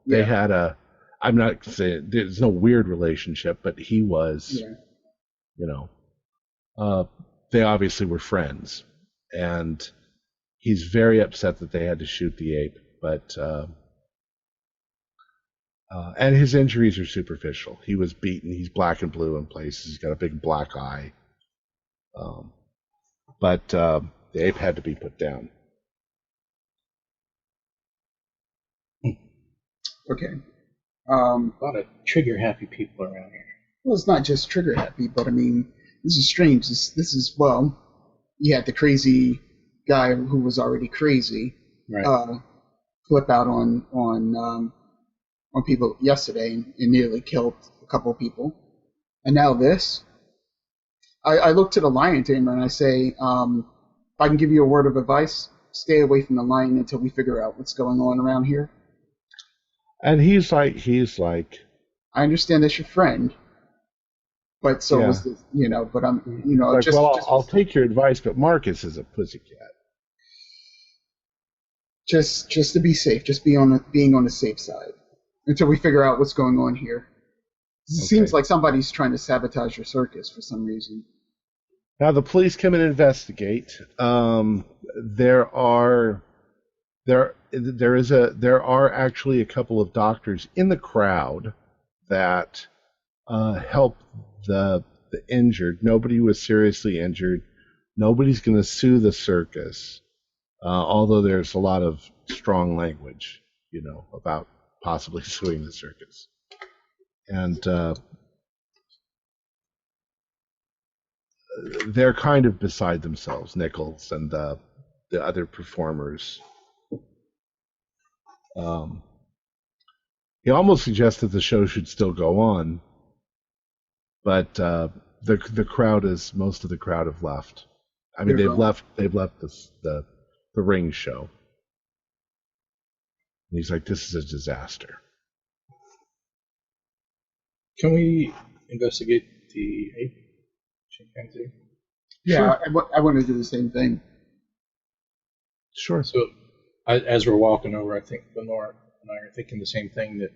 They had I'm not saying there's no weird relationship, but he was, they obviously were friends, and he's very upset that they had to shoot the ape, but and his injuries are superficial. He was beaten. He's black and blue in places. He's got a big black eye. But the ape had to be put down. Okay. A lot of trigger-happy people around here. Well, it's not just trigger-happy, but I mean, this is strange. This is, well, you had the crazy guy who was already crazy, right. Flip out on people yesterday and nearly killed a couple of people, and now this. I look to the lion tamer and I say, if I can give you a word of advice, stay away from the lion until we figure out what's going on around here. And he's like, I understand that's your friend, but so was the, but I'm, I'll take your advice, but Marcus is a pussycat. Just to be safe, just being on the safe side until we figure out what's going on here. It seems like somebody's trying to sabotage your circus for some reason. Now the police come and investigate. There are actually a couple of doctors in the crowd that help the injured. Nobody was seriously injured. Nobody's going to sue the circus, although there's a lot of strong language, about possibly suing the circus. And they're kind of beside themselves, Nichols and the other performers. He almost suggested the show should still go on, but the crowd most of the crowd have left. I mean, they've left the ring show. And he's like, this is a disaster. Can we investigate the ape chimpanzee? Yeah, sure. I want to do the same thing. Sure. So, as we're walking over, I think Lenore and I are thinking the same thing.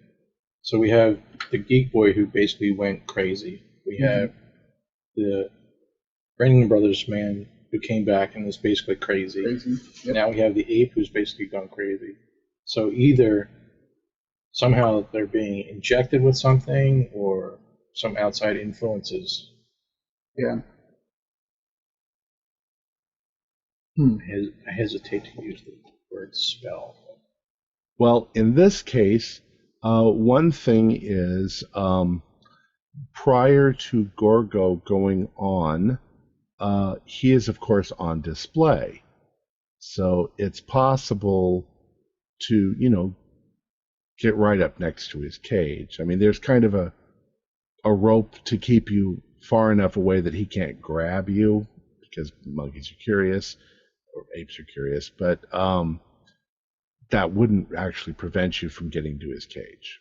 So we have the geek boy who basically went crazy. We have the Brandon Brothers man who came back and was basically crazy. Yep. Now we have the ape who's basically gone crazy. So either somehow they're being injected with something or some outside influences. Yeah. I hesitate to use the word spell. Well, in this case, one thing is prior to Gorgo going on, he is, of course, on display. So it's possible to, get right up next to his cage. I mean, there's kind of a rope to keep you far enough away that he can't grab you, because monkeys are curious, or apes are curious, but that wouldn't actually prevent you from getting to his cage.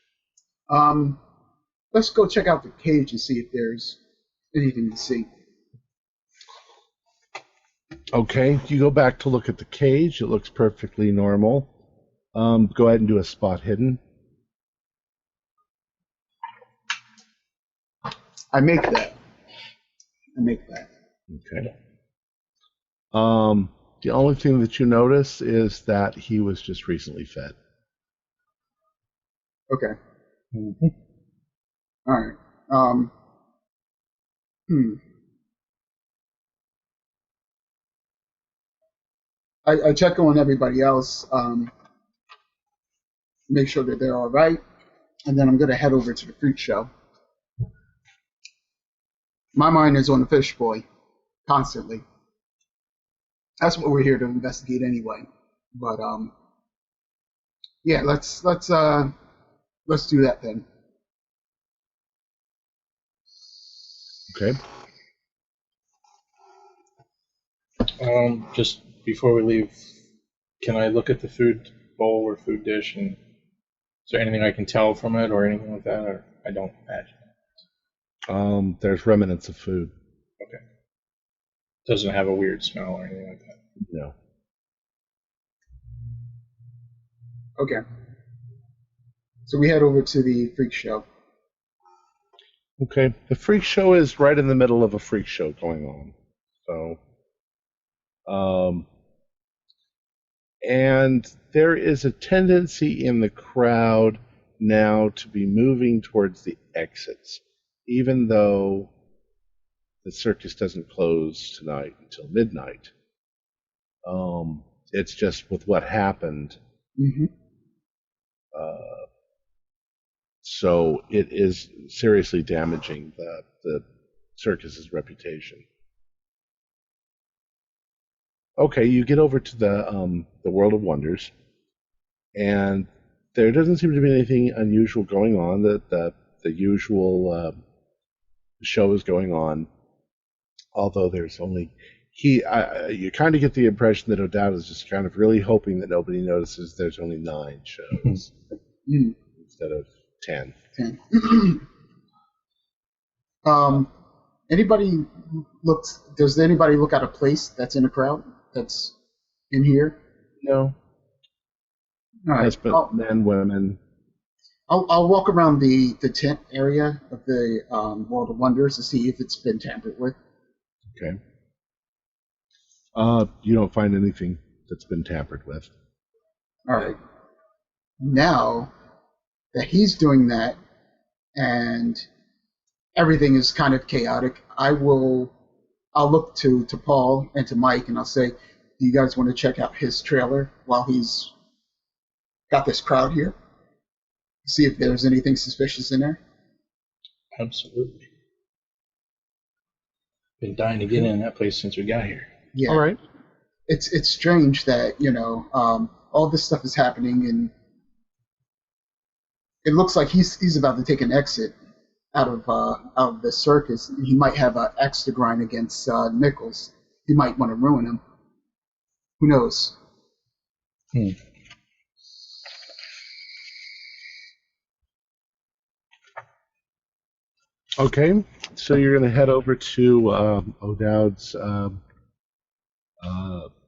Let's go check out the cage and see if there's anything to see. Okay, you go back to look at the cage. It looks perfectly normal. Go ahead and do a spot hidden. I make that. Okay. The only thing that you notice is that he was just recently fed. Okay. Mm-hmm. All right. I check on everybody else, make sure that they're all right, and then I'm going to head over to the freak show. My mind is on the fish boy, constantly. That's what we're here to investigate anyway. But yeah, let's do that then. Okay. Just before we leave, can I look at the food bowl or food dish, and is there anything I can tell from it or anything like that, or I don't imagine? There's remnants of food. Okay. Doesn't have a weird smell or anything like that. No. Okay. So we head over to the freak show. Okay. The freak show is right in the middle of a freak show going on. So, and there is a tendency in the crowd now to be moving towards the exits, even though the circus doesn't close tonight until midnight. It's just with what happened. Mm-hmm. So it is seriously damaging the circus's reputation. Okay, you get over to the World of Wonders, and there doesn't seem to be anything unusual going on. The usual show is going on, although there's only you kind of get the impression that O'Dowd is just kind of really hoping that nobody notices there's only 9 shows instead of 10. 10. Anybody does anybody look at a place that's in a crowd that's in here? No. All right. Yes, but men, women. I'll walk around the tent area of the World of Wonders to see if it's been tampered with. Okay. You don't find anything that's been tampered with. All right. Now that he's doing that and everything is kind of chaotic, I'll look to Paul and to Mike and I'll say, do you guys want to check out his trailer while he's got this crowd here? See if there's anything suspicious in there? Absolutely. Been dying to get in that place since we got here. Yeah. All right. It's strange that, all this stuff is happening and it looks like he's about to take an exit out of the circus. He might have an axe to grind against Nichols. He might want to ruin him. Who knows? Okay, so you're going to head over to O'Dowd's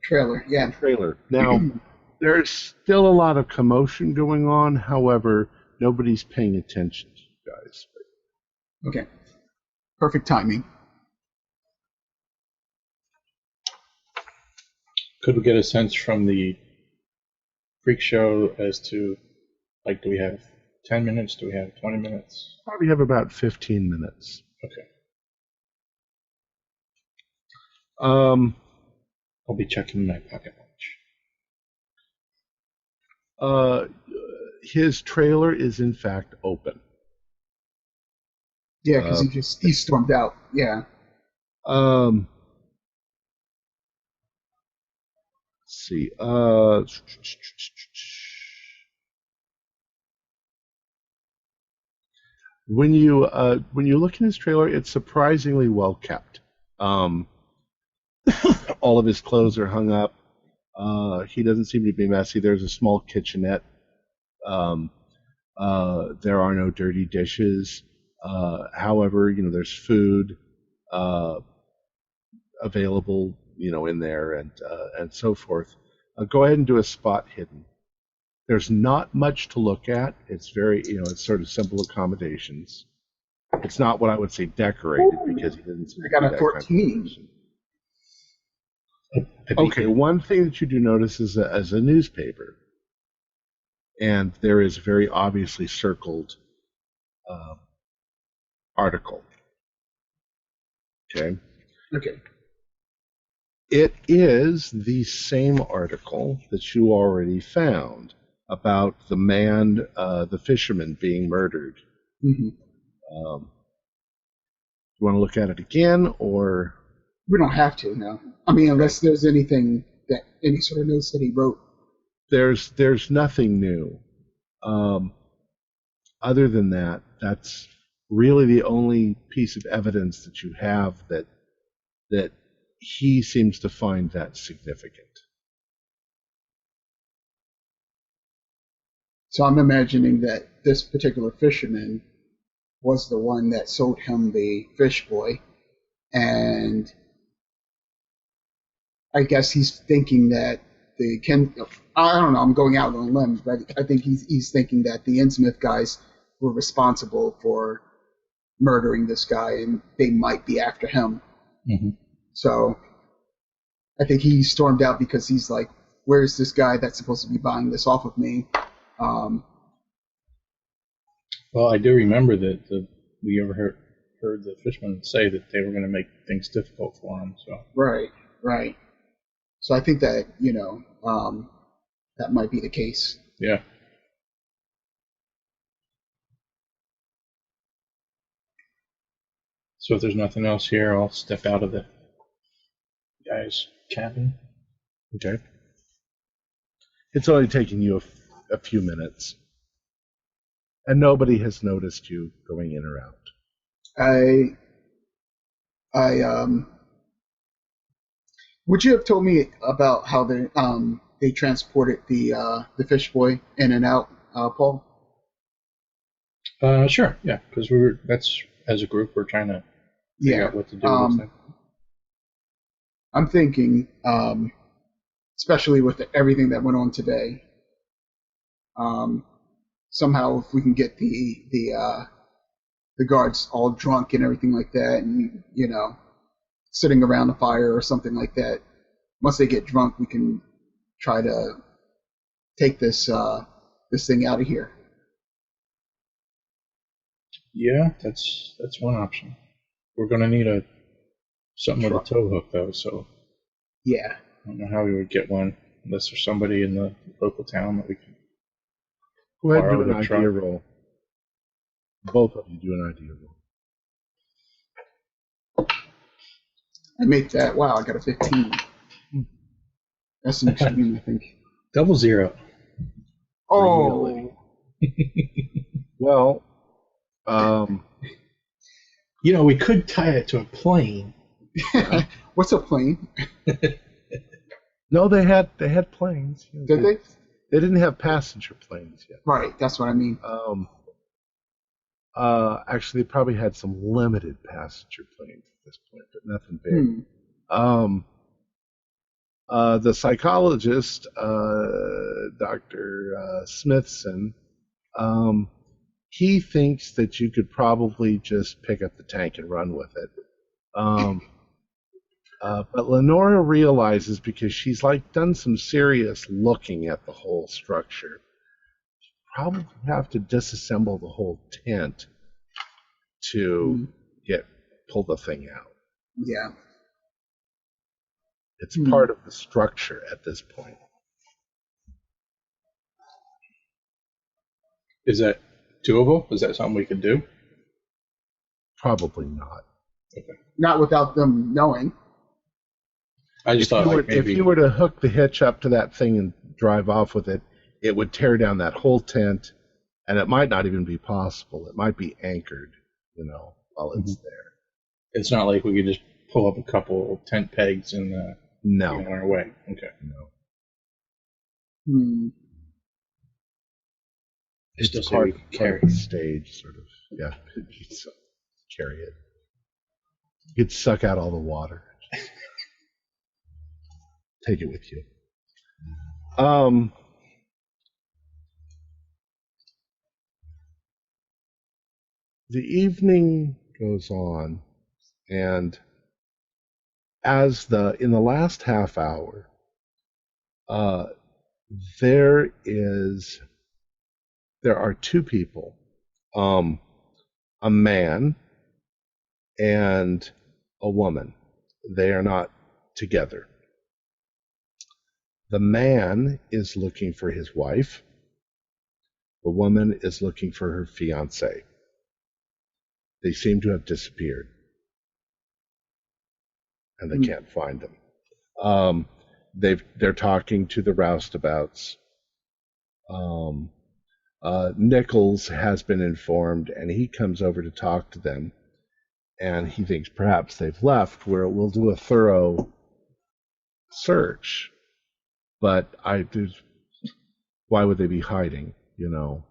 Trailer, yeah. trailer. Now, there's still a lot of commotion going on. However, nobody's paying attention to you guys. Okay. Perfect timing. Could we get a sense from the freak show as to, like, do we have 10 minutes? Do we have 20 minutes? Probably have about 15 minutes. Okay. I'll be checking my pocket watch. His trailer is in fact open. Yeah, because he stormed out. Yeah. Let's see. When you look in his trailer, it's surprisingly well kept. All of his clothes are hung up. He doesn't seem to be messy. There's a small kitchenette. There are no dirty dishes. However, there's food available, in there and so forth. Go ahead and do a spot hidden. There's not much to look at. It's very, it's sort of simple accommodations. It's not what I would say decorated because he didn't. I got a 14. Okay, one thing that you do notice is a newspaper, and there is a very obviously circled article. Okay. Okay. It is the same article that you already found about the man, the fisherman, being murdered. Mm-hmm. You want to look at it again, or we don't have to? No. I mean, unless there's anything that any sort of notes that he wrote. There's nothing new. Other than that, that's really the only piece of evidence that you have that he seems to find that significant. So I'm imagining that this particular fisherman was the one that sold him the fish boy, and I guess he's thinking that I don't know, I'm going out on a limb, but I think he's thinking that the Innsmouth guys were responsible for murdering this guy, and they might be after him. Mm-hmm. So I think he stormed out because he's like, where's this guy that's supposed to be buying this off of me? Well, I do remember that we ever heard the fishermen say that they were going to make things difficult for him. So Right. So I think that, that might be the case. Yeah. So if there's nothing else here, I'll step out of the guy's cabin. Okay. It's only taking you a few minutes. And nobody has noticed you going in or out. Would you have told me about how they transported the fish boy in and out, Paul? Sure, yeah, because that's as a group we're trying to figure out what to do with this thing. I'm thinking, especially with everything that went on today, somehow if we can get the guards all drunk and everything like that, and sitting around a fire or something like that. Once they get drunk, we can try to take this thing out of here. Yeah, that's one option. We're going to need something with a tow hook, though, so yeah. I don't know how we would get one unless there's somebody in the local town that we can Go ahead and borrow do an the truck. idea roll. Both of you do an idea roll. I make that. Wow, I got a 15. That's an extreme, I think. 00. Oh. Really? Well, we could tie it to a plane. What's a plane? no, they had planes. Did they? They didn't have passenger planes yet. Right, that's what I mean. Actually, they probably had some limited passenger planes at this point, but nothing big. The psychologist, Dr. Smithson, he thinks that you could probably just pick up the tank and run with it. But Lenora realizes, because she's done some serious looking at the whole structure, you probably have to disassemble the whole tent to pull the thing out. Yeah. It's part of the structure at this point. Is that doable? Is that something we could do? Probably not. Okay. Not without them knowing. I just thought maybe if you were to hook the hitch up to that thing and drive off with it, it would tear down that whole tent, and it might not even be possible. It might be anchored, while it's there. It's not like we could just pull up a couple tent pegs and No. get on our way. Okay. No. It's It's part of the stage, sort of. Yeah, carry it. You could suck out all the water. take it with you. The evening goes on, and in the last half hour, there are two people, a man and a woman. They are not together. The man is looking for his wife. The woman is looking for her fiancé. They seem to have disappeared, and they can't find them. They're talking to the roustabouts. Nichols has been informed, and he comes over to talk to them, and he thinks perhaps they've left, where we'll do a thorough search. But why would they be hiding, you know?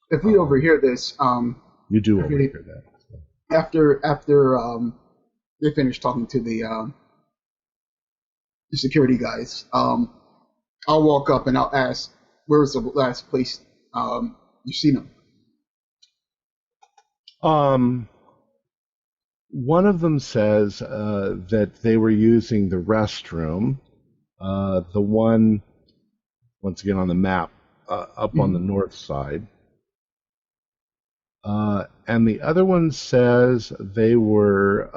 If we overhear this, you do overhear that. After they finish talking to the security guys, I'll walk up and I'll ask, "Where was the last place you seen them?" One of them says that they were using the restroom, the one, once again on the map, up on the north side. And the other one says they were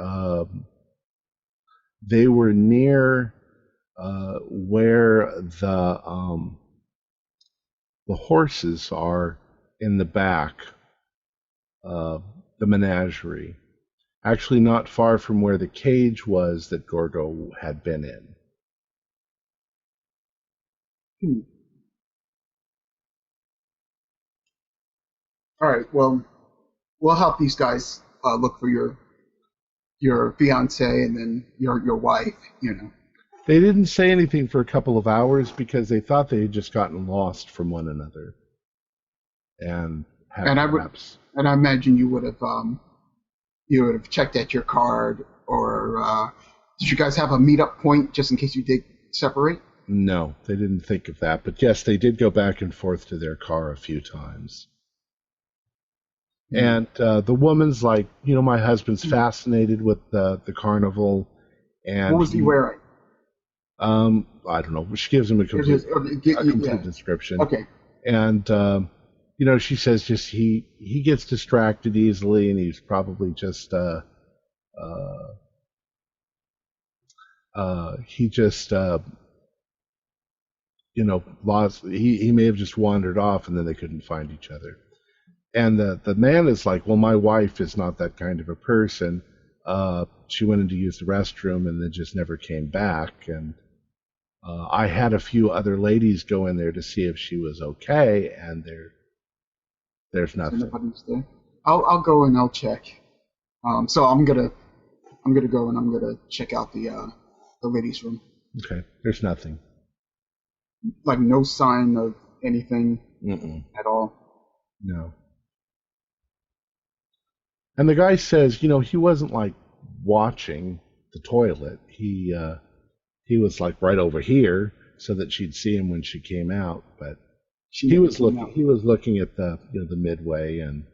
near where the horses are in the back, the menagerie. Actually, not far from where the cage was that Gorgo had been in. All right. Well, we'll help these guys look for your fiance and then your wife. You know. They didn't say anything for a couple of hours because they thought they had just gotten lost from one another, and I imagine you would have checked at your card, or did you guys have a meetup point just in case you did separate? No, they didn't think of that. But yes, they did go back and forth to their car a few times. And the woman's like, my husband's fascinated with the carnival. And what was he wearing? I don't know. She gives him a complete description. Okay. And she says just he gets distracted easily, and he's probably just lost. He may have just wandered off, and then they couldn't find each other. And the man is like, well, my wife is not that kind of a person. She went in to use the restroom and then just never came back. And I had a few other ladies go in there to see if she was okay, and there's nothing. Nobody's there. I'll go and I'll check. So I'm gonna go and I'm gonna check out the ladies' room. Okay. There's nothing. Like no sign of anything at all. No. And the guy says, he wasn't like watching the toilet. He was like right over here so that she'd see him when she came out, but he was looking at the the midway, and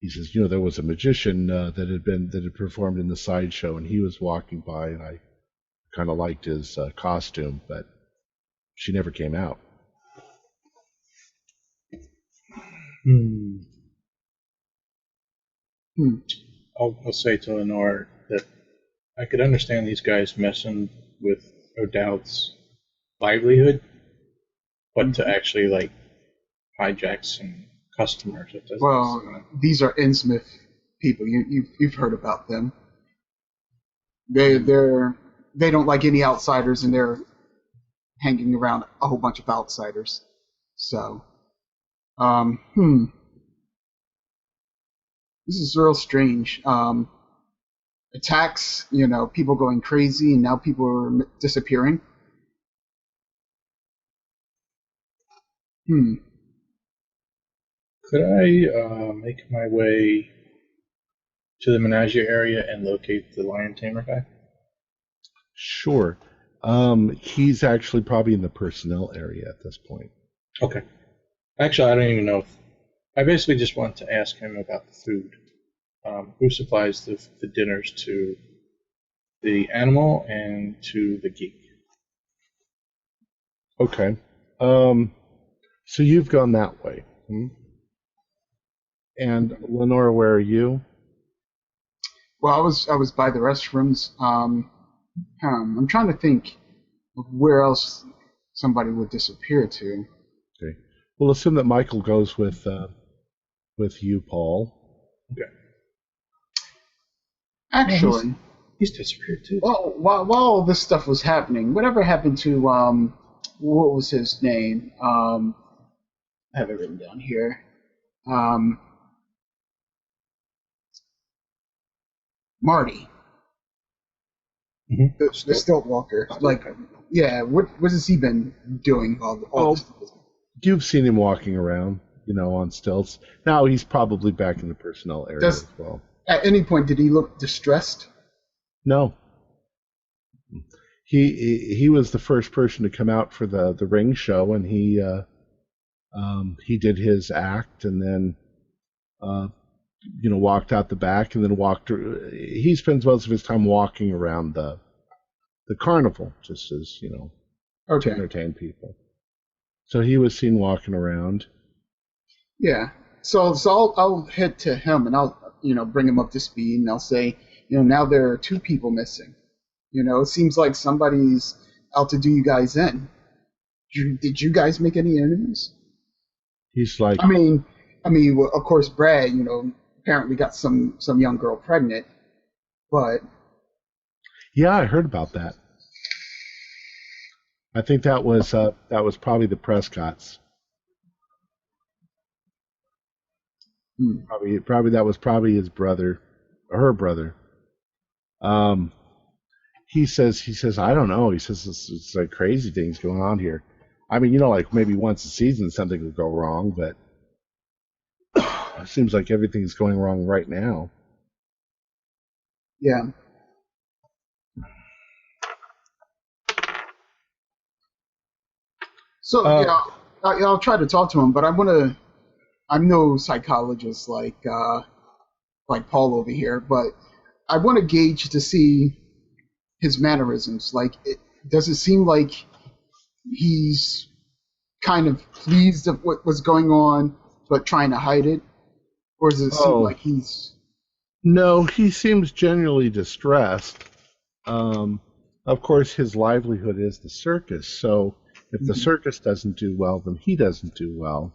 he says, there was a magician that had performed in the sideshow, and he was walking by, and I kind of liked his costume, but she never came out. I'll say to Lenore that I could understand these guys messing with O'Dowd's livelihood, but to actually hijack some customers, it doesn't. Well, these are Innsmouth people. You've heard about them. They don't like any outsiders, and they're hanging around a whole bunch of outsiders. So, this is real strange. Attacks, people going crazy, and now people are disappearing. Could I make my way to the menagerie area and locate the lion tamer guy? Sure. He's actually probably in the personnel area at this point. Okay. Actually, I don't even know if... I basically just want to ask him about the food. Who supplies the dinners to the animal and to the geek? Okay. So you've gone that way. And Lenore, where are you? Well, I was by the restrooms. I'm trying to think of where else somebody would disappear to. Okay. We'll assume that Michael goes with you, Paul. Okay. Actually, he's disappeared too. well, while all this stuff was happening, whatever happened to what was his name? I have it written down here. Marty. Mm-hmm. The stilt walker. Like, yeah, what has he been doing all this? You've seen him walking around, on stilts. Now he's probably back in the personnel area as well. At any point, did he look distressed? No. He was the first person to come out for the ring show, and he did his act, and then walked out the back, and then walked. He spends most of his time walking around the carnival, just as to entertain people. So he was seen walking around. Yeah. So I'll head to him, and I'll bring him up to speed, and I'll say, now there are 2 people missing. It seems like somebody's out to do you guys in. Did you guys make any enemies? He's like, I mean, well, of course, Brad, apparently got some young girl pregnant, but yeah, I heard about that. I think that was probably the Prescotts. Probably that was probably his brother, or her brother. He says, I don't know. He says it's like crazy things going on here. I mean, like maybe once a season something will go wrong, but it seems like everything's going wrong right now. Yeah. So I'll try to talk to him, but I'm no psychologist like Paul over here, but I want to gauge to see his mannerisms. Like, does it seem like he's kind of pleased of what was going on, but trying to hide it, or does it seem like he's? No, he seems genuinely distressed. Of course, his livelihood is the circus, so if the circus doesn't do well, then he doesn't do well.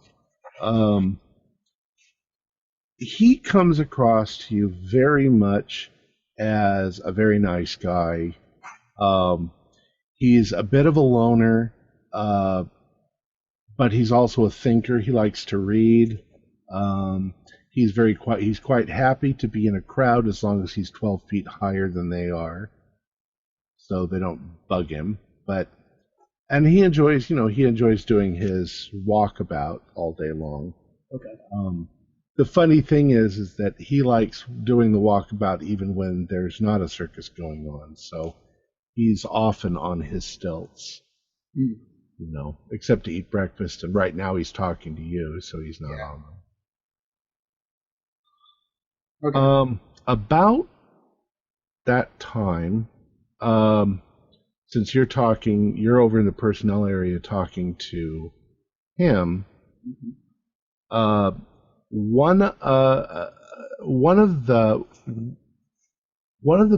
He comes across to you very much as a very nice guy. He's a bit of a loner, but he's also a thinker. He likes to read. He's quite happy to be in a crowd as long as he's 12 feet higher than they are, so they don't bug him. And he enjoys doing his walkabout all day long. Okay. The funny thing is that he likes doing the walkabout even when there's not a circus going on. So he's often on his stilts, except to eat breakfast. And right now he's talking to you, so he's not on them. Okay. About that time, since you're over in the personnel area talking to him. One of the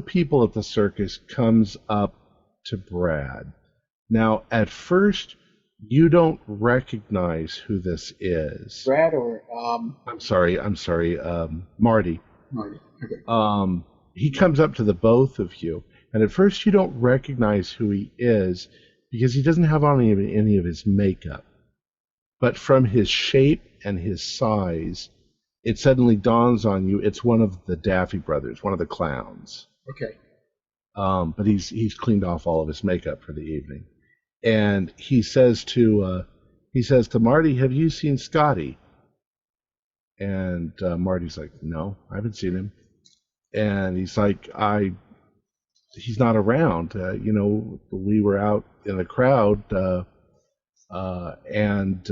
people at the circus comes up to Brad. Now, at first, you don't recognize who this is. Brad or I'm sorry, Marty. Marty. Okay. He comes up to the both of you, and at first you don't recognize who he is because he doesn't have on any of his makeup. But from his shape and his size, it suddenly dawns on you it's one of the Daffy brothers, one of the clowns. Okay. But he's cleaned off all of his makeup for the evening, and he says to Marty, "Have you seen Scotty?" And Marty's like, no, I haven't seen him. And he's like, he's not around. We were out in the crowd, and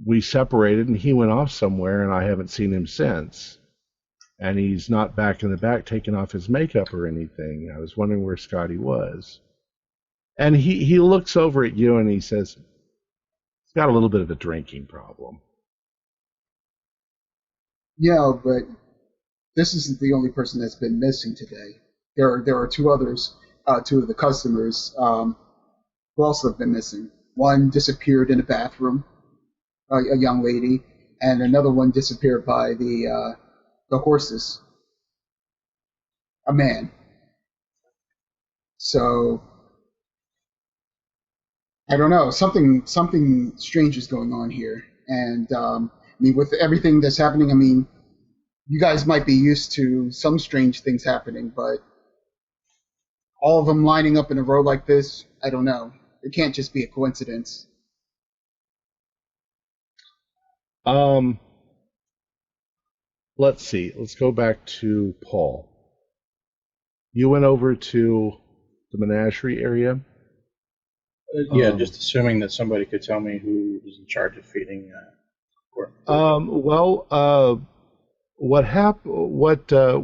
we separated, and he went off somewhere, and I haven't seen him since. And he's not back in the back taking off his makeup or anything. I was wondering where Scotty was. And he looks over at you and he says, he's got a little bit of a drinking problem. Yeah, but this isn't the only person that's been missing today. There are two others, two of the customers who also have been missing. One disappeared in a bathroom, a young lady, and another one disappeared by the horses, a man. So I don't know. Something strange is going on here, and I mean, with everything that's happening, I mean, you guys might be used to some strange things happening, but all of them lining up in a row like this, I don't know. It can't just be a coincidence. Let's see. Let's go back to Paul. You went over to the menagerie area? Yeah, just assuming that somebody could tell me who was in charge of feeding.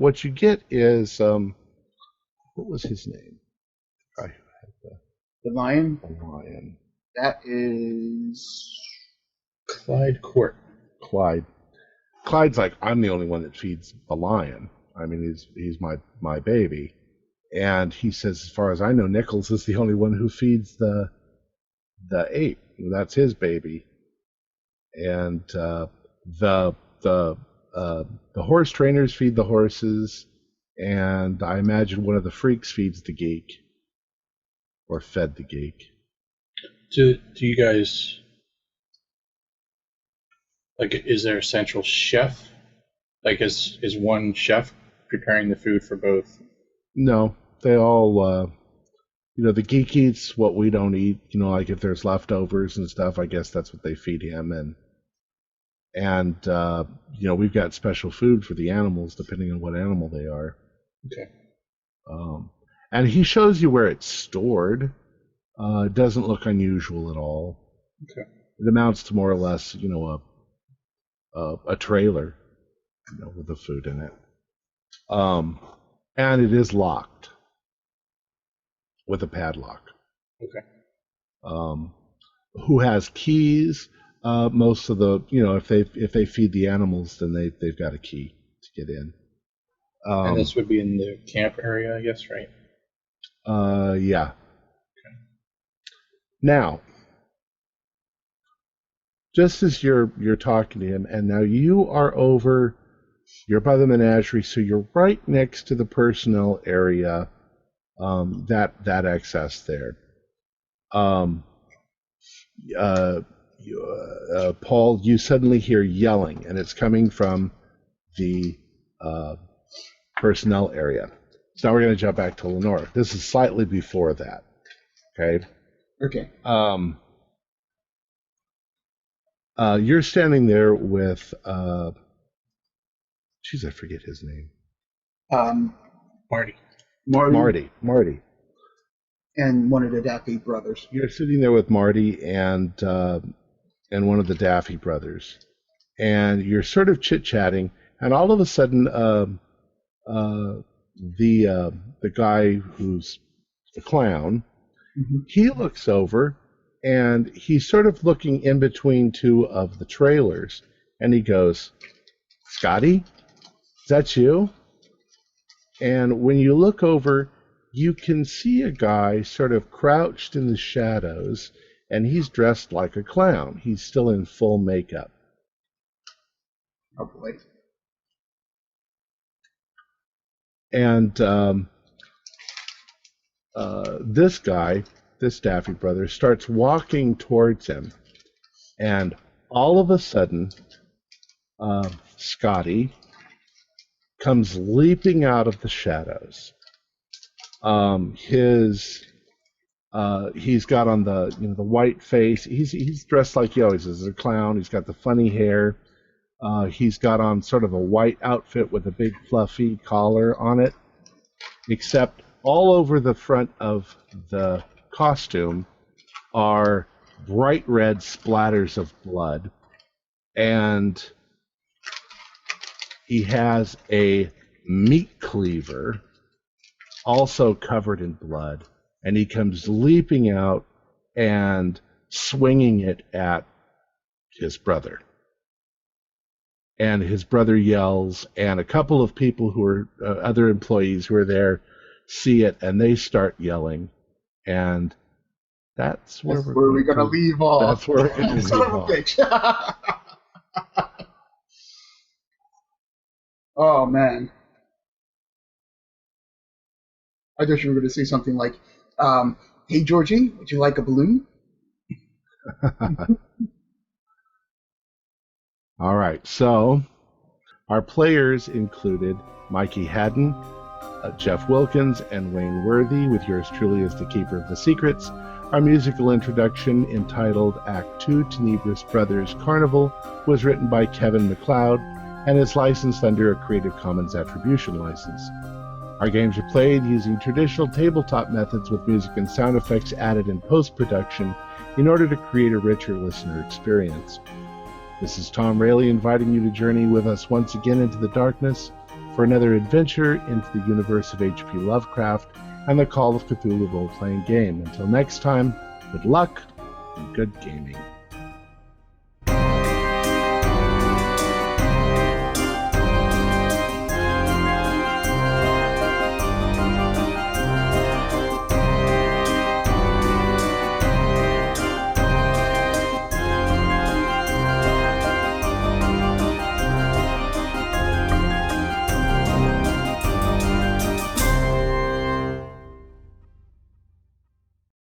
What you get is what was his name? The lion? The lion. That is Clyde Court. Clyde. Clyde's like, I'm the only one that feeds the lion. I mean, he's my baby. And he says, as far as I know, Nichols is the only one who feeds the ape. That's his baby. And the horse trainers feed the horses, and I imagine one of the freaks feeds the geek, or fed the geek. Do you guys, like, is there a central chef? Like, is one chef preparing the food for both? No, they all, the geek eats what we don't eat. Like if there's leftovers and stuff, I guess that's what they feed him. And we've got special food for the animals, depending on what animal they are. Okay. And he shows you where it's stored. It doesn't look unusual at all. Okay. It amounts to more or less, a trailer, with the food in it. And it is locked with a padlock. Okay. Who has keys? Most of the, if they feed the animals, then they've got a key to get in. And this would be in the camp area, I guess, right? Yeah. Okay. Now, just as you're talking to him, and now you're by the menagerie, so you're right next to the personnel area, that access there. Paul, you suddenly hear yelling, and it's coming from the personnel area. So now we're going to jump back to Lenore. This is slightly before that. Okay. okay. You're standing there with, I forget his name. Marty. Marty. And one of the Daffy brothers. You're sitting there with Marty and one of the Daffy brothers, and you're sort of chit-chatting, and all of a sudden, the guy who's the clown, Mm-hmm. he looks over, and he's sort of looking in between two of the trailers, and he goes, "Scotty, is that you?" And when you look over, you can see a guy sort of crouched in the shadows, and he's dressed like a clown. He's still in full makeup. Oh boy. And this guy, this Daffy brother, starts walking towards him, and all of a sudden, Scotty comes leaping out of the shadows. His He's got on the the white face. He's dressed like he always is, as a clown. He's got the funny hair. He's got on sort of a white outfit with a big fluffy collar on it. Except all over the front of the costume are bright red splatters of blood, and he has a meat cleaver also covered in blood, and he comes leaping out and swinging it at his brother. And his brother yells, and a couple of people who are other employees who are there see it, and they start yelling. And that's where we're going to leave off. That's where we're going to leave Son of a off. bitch. Oh, man. I thought you were going to say something like, hey, Georgie, would you like a balloon? All right, so our players included Mikey Haddon, Jeff Wilkins, and Wayne Worthy, with yours truly as the Keeper of the Secrets. Our musical introduction, entitled Act 2 Tenebris Brothers Carnival, was written by Kevin MacLeod and is licensed under a Creative Commons Attribution license. Our games are played using traditional tabletop methods with music and sound effects added in post-production in order to create a richer listener experience. This is Tom Rayleigh inviting you to journey with us once again into the darkness for another adventure into the universe of H.P. Lovecraft and the Call of Cthulhu role-playing game. Until next time, good luck and good gaming.